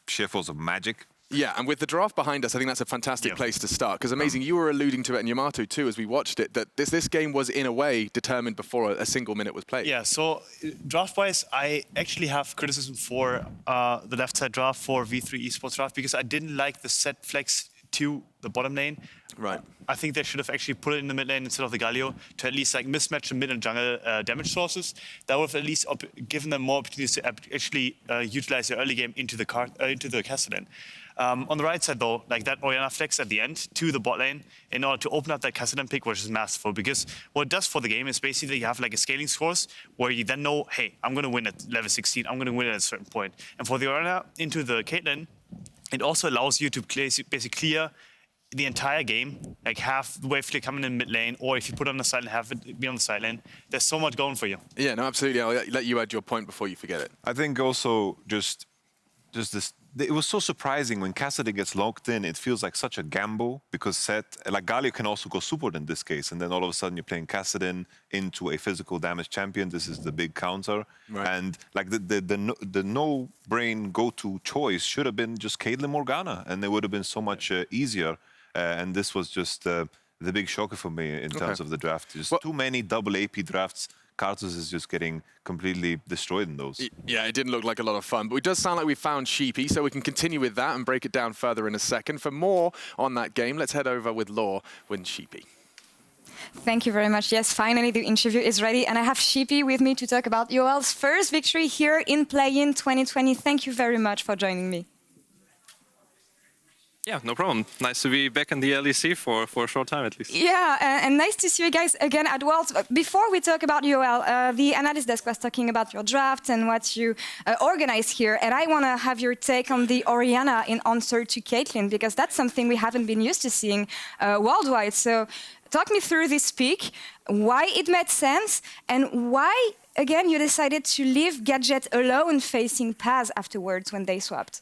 J: shuffles of magic.
G: Yeah, and with the draft behind us, I think that's a fantastic place to start. Because amazing, you were alluding to it in Yamato too as we watched it, that this game was in a way determined before a single minute was played.
K: Yeah, so draft-wise, I actually have criticism for the left side draft for V3 Esports draft because I didn't like the Sett flex to the bottom lane.
G: Right.
K: I think they should have actually put it in the mid lane instead of the Galio to at least like mismatch the mid and jungle damage sources. That would have at least given them more opportunities to actually utilize the early game into the Kassadin. On the right side though, like that Orianna flex at the end to the bot lane in order to open up that Kassadin pick, which is masterful because what it does for the game is basically you have like a scaling scores where you then know, hey, I'm going to win at level 16, I'm going to win at a certain point. And for the Orianna into the Caitlyn, it also allows you to basically clear the entire game, like have the wave clear coming in mid lane, or if you put on the side lane, have it be on the side lane. There's so much going for you.
G: Yeah, no, absolutely. I'll let you add your point before you forget it.
J: I think also just this. It was so surprising when Kassadin gets locked in. It feels like such a gamble because Sett, like Galio can also go support in this case, and then all of a sudden you're playing Kassadin into a physical damage champion. This is the big counter,
G: right.
J: And like the no-brain go-to choice should have been just Caitlyn Morgana, and it would have been so much easier. And this was just the big shocker for me in terms of the draft. Just too many double AP drafts. Karthus is just getting completely destroyed in those.
G: Yeah, it didn't look like a lot of fun, but it does sound like we found Sheepy, so we can continue with that and break it down further in a second. For more on that game, let's head over with Law with Sheepy.
A: Thank you very much. Yes, finally the interview is ready, and I have Sheepy with me to talk about UOL's first victory here in Play-In 2020. Thank you very much for joining me.
L: Yeah, no problem. Nice to be back in the LEC for a short time at least.
A: Yeah, and nice to see you guys again at Worlds. Before we talk about UOL, the analyst desk was talking about your draft and what you organize here, and I want to have your take on the Orianna in answer to Caitlyn, because that's something we haven't been used to seeing worldwide. So talk me through this pick, why it made sense, and why, again, you decided to leave Gadget alone facing Paz afterwards when they swapped.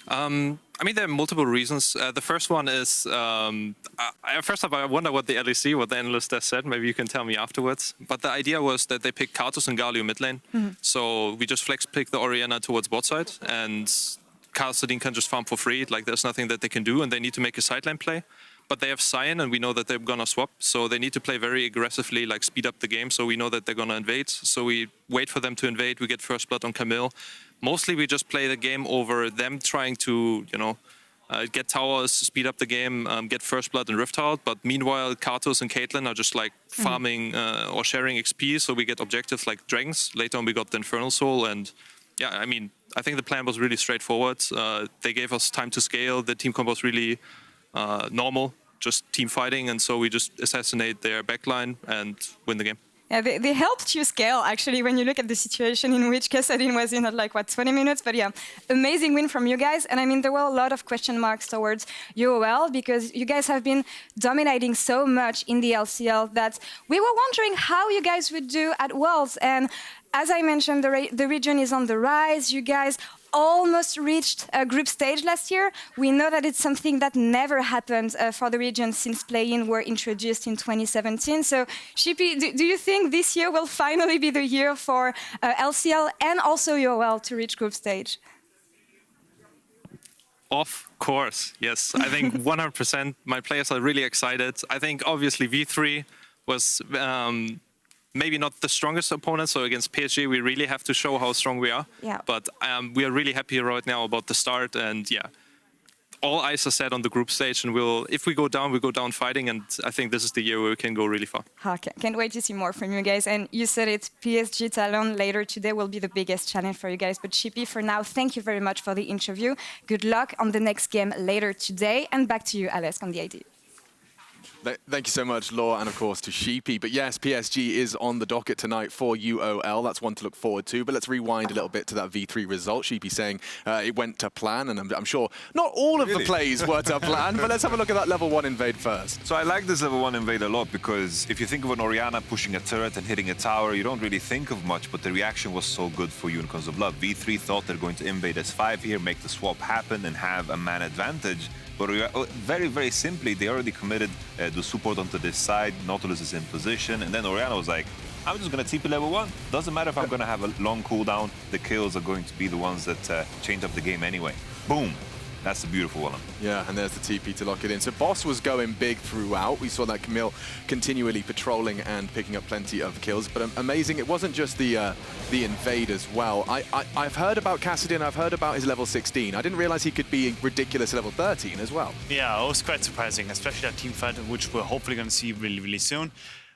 L: I mean, there are multiple reasons. The first one is, first off, I wonder what the LEC, what the analyst has said. Maybe you can tell me afterwards. But the idea was that they picked Karthus and Galio mid lane. So we just flex pick the Orianna towards bot side, and Kassadin can just farm for free. Like, there's nothing that they can do, and they need to make a side lane play. But they have Sion, and we know that they're gonna swap. So they need to play very aggressively, like speed up the game. So we know that they're gonna invade. So we wait for them to invade. We get first blood on Camille. Mostly we just play the game over them trying to, you know, get towers, speed up the game, get first blood and rift out. But meanwhile, Karthus and Caitlyn are just like farming or sharing XP. So we get objectives like dragons. Later on we got the Infernal Soul. And yeah, I mean, I think the plan was really straightforward. They gave us time to scale. The team comp was really normal, just team fighting. And so we just assassinate their backline and win the game.
A: Yeah, they helped you scale, actually, when you look at the situation in which Kassadin was in at like, what, 20 minutes? But yeah, amazing win from you guys. And I mean, there were a lot of question marks towards UOL because you guys have been dominating so much in the LCL that we were wondering how you guys would do at Worlds. And as I mentioned, the region is on the rise. You guys almost reached a group stage last year. We know that it's something that never happened for the region since Play-In were introduced in 2017. So, Sheepy, do you think this year will finally be the year for LCL and also UOL to reach group stage?
L: Of course, yes. I think 100%. My players are really excited. I think obviously V3 was maybe not the strongest opponent, so against PSG we really have to show how strong we are.
A: Yeah.
L: But we are really happy right now about the start, and yeah, all eyes are set on the group stage, and if we go down fighting, and I think this is the year where we can go really far.
A: Okay, can't wait to see more from you guys. And you said it, PSG Talon later today will be the biggest challenge for you guys. But Sheepy, for now, thank you very much for the interview. Good luck on the next game later today, and back to you, Alex, on the ID.
G: Thank you so much, Law, and of course to Sheepy. But yes, PSG is on the docket tonight for UOL. That's one to look forward to. But let's rewind a little bit to that V3 result. Sheepy saying it went to plan, and I'm sure not all of the plays were to plan, but let's have a look at that level 1 invade first.
J: So I like this level 1 invade a lot because if you think of an Orianna pushing a turret and hitting a tower, you don't really think of much, but the reaction was so good for Unicorns of Love. V3 thought they're going to invade S5 here, make the swap happen, and have a man advantage. But very, very simply, they already committed the support onto this side. Nautilus is in position. And then Orianna was like, I'm just going to TP level 1. Doesn't matter if I'm going to have a long cooldown. The kills are going to be the ones that change up the game anyway. Boom. That's the beautiful one.
G: Yeah, and there's the TP to lock it in. So Boss was going big throughout. We saw that Camille continually patrolling and picking up plenty of kills. But amazing, it wasn't just the invade as well. I've heard about Kassadin, I've heard about his level 16. I didn't realize he could be ridiculous level 13 as well.
K: Yeah, it was quite surprising, especially that team fight, which we're hopefully going to see really, really soon.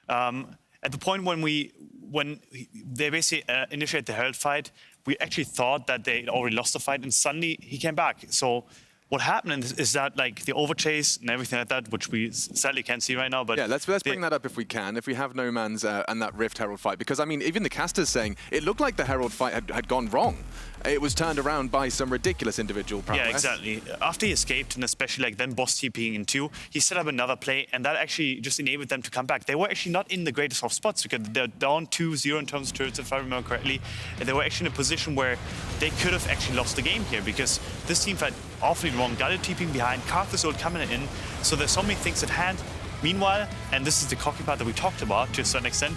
K: At the point when they basically initiate the Herald fight, we actually thought that they already lost the fight, and suddenly he came back. So what happened is that like the overchase and everything like that, which we sadly can't see right now. But
G: yeah, let's bring that up if we can. If we have Nomanz and that Rift Herald fight, because I mean, even the caster's saying it looked like the Herald fight had gone wrong. It was turned around by some ridiculous individual prowess.
K: Yeah, exactly. After he escaped, and especially like then Boss TPing in 2, he set up another play, and that actually just enabled them to come back. They were actually not in the greatest of spots because they're down 2-0 in terms of turrets, if I remember correctly. And they were actually in a position where they could have actually lost the game here because this team fight awfully wrong. Galio TPing behind, Karthus ult coming in. So there's so many things at hand. Meanwhile, and this is the cocky part that we talked about to a certain extent,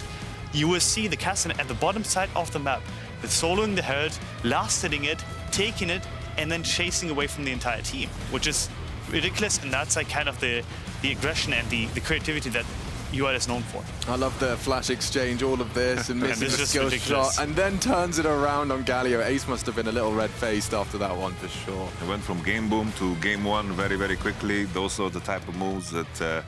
K: you will see the Kassadin at the bottom side of the map. With soloing the Herald, last hitting it, taking it, and then chasing away from the entire team, which is ridiculous, and that's like kind of the aggression and the creativity that UOL is known for.
G: I love the flash exchange, all of this, and missing the skill
K: ridiculous.
G: shot, and then turns it around on Galio. Ace must have been a little red-faced after that one, for sure.
J: It went from game boom to game 1 very, very quickly. Those are the type of moves that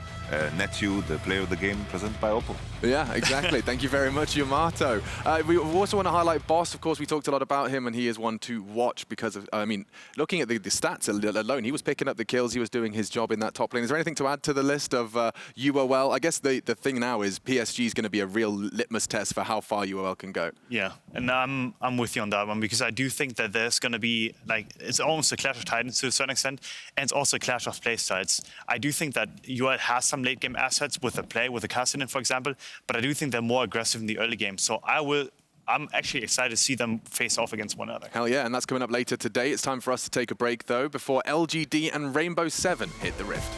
J: net you, the player of the game, presented by Oppo.
G: Yeah, exactly. Thank you very much, Yamato. We also want to highlight Boss. Of course, we talked a lot about him, and he is one to watch because of, I mean, looking at the stats alone, he was picking up the kills, he was doing his job in that top lane. Is there anything to add to the list of UOL? I guess the thing now is PSG is going to be a real litmus test for how far UOL can go.
K: Yeah, and I'm with you on that one because I do think that there's going to be, like, it's almost a clash of titans to a certain extent, and it's also a clash of play styles. I do think that UOL has some late game assets with the play, with the Kassadin, for example, but I do think they're more aggressive in the early game. So I'm actually excited to see them face off against one another.
G: Hell yeah, and that's coming up later today. It's time for us to take a break, though, before LGD and Rainbow 7 hit the Rift.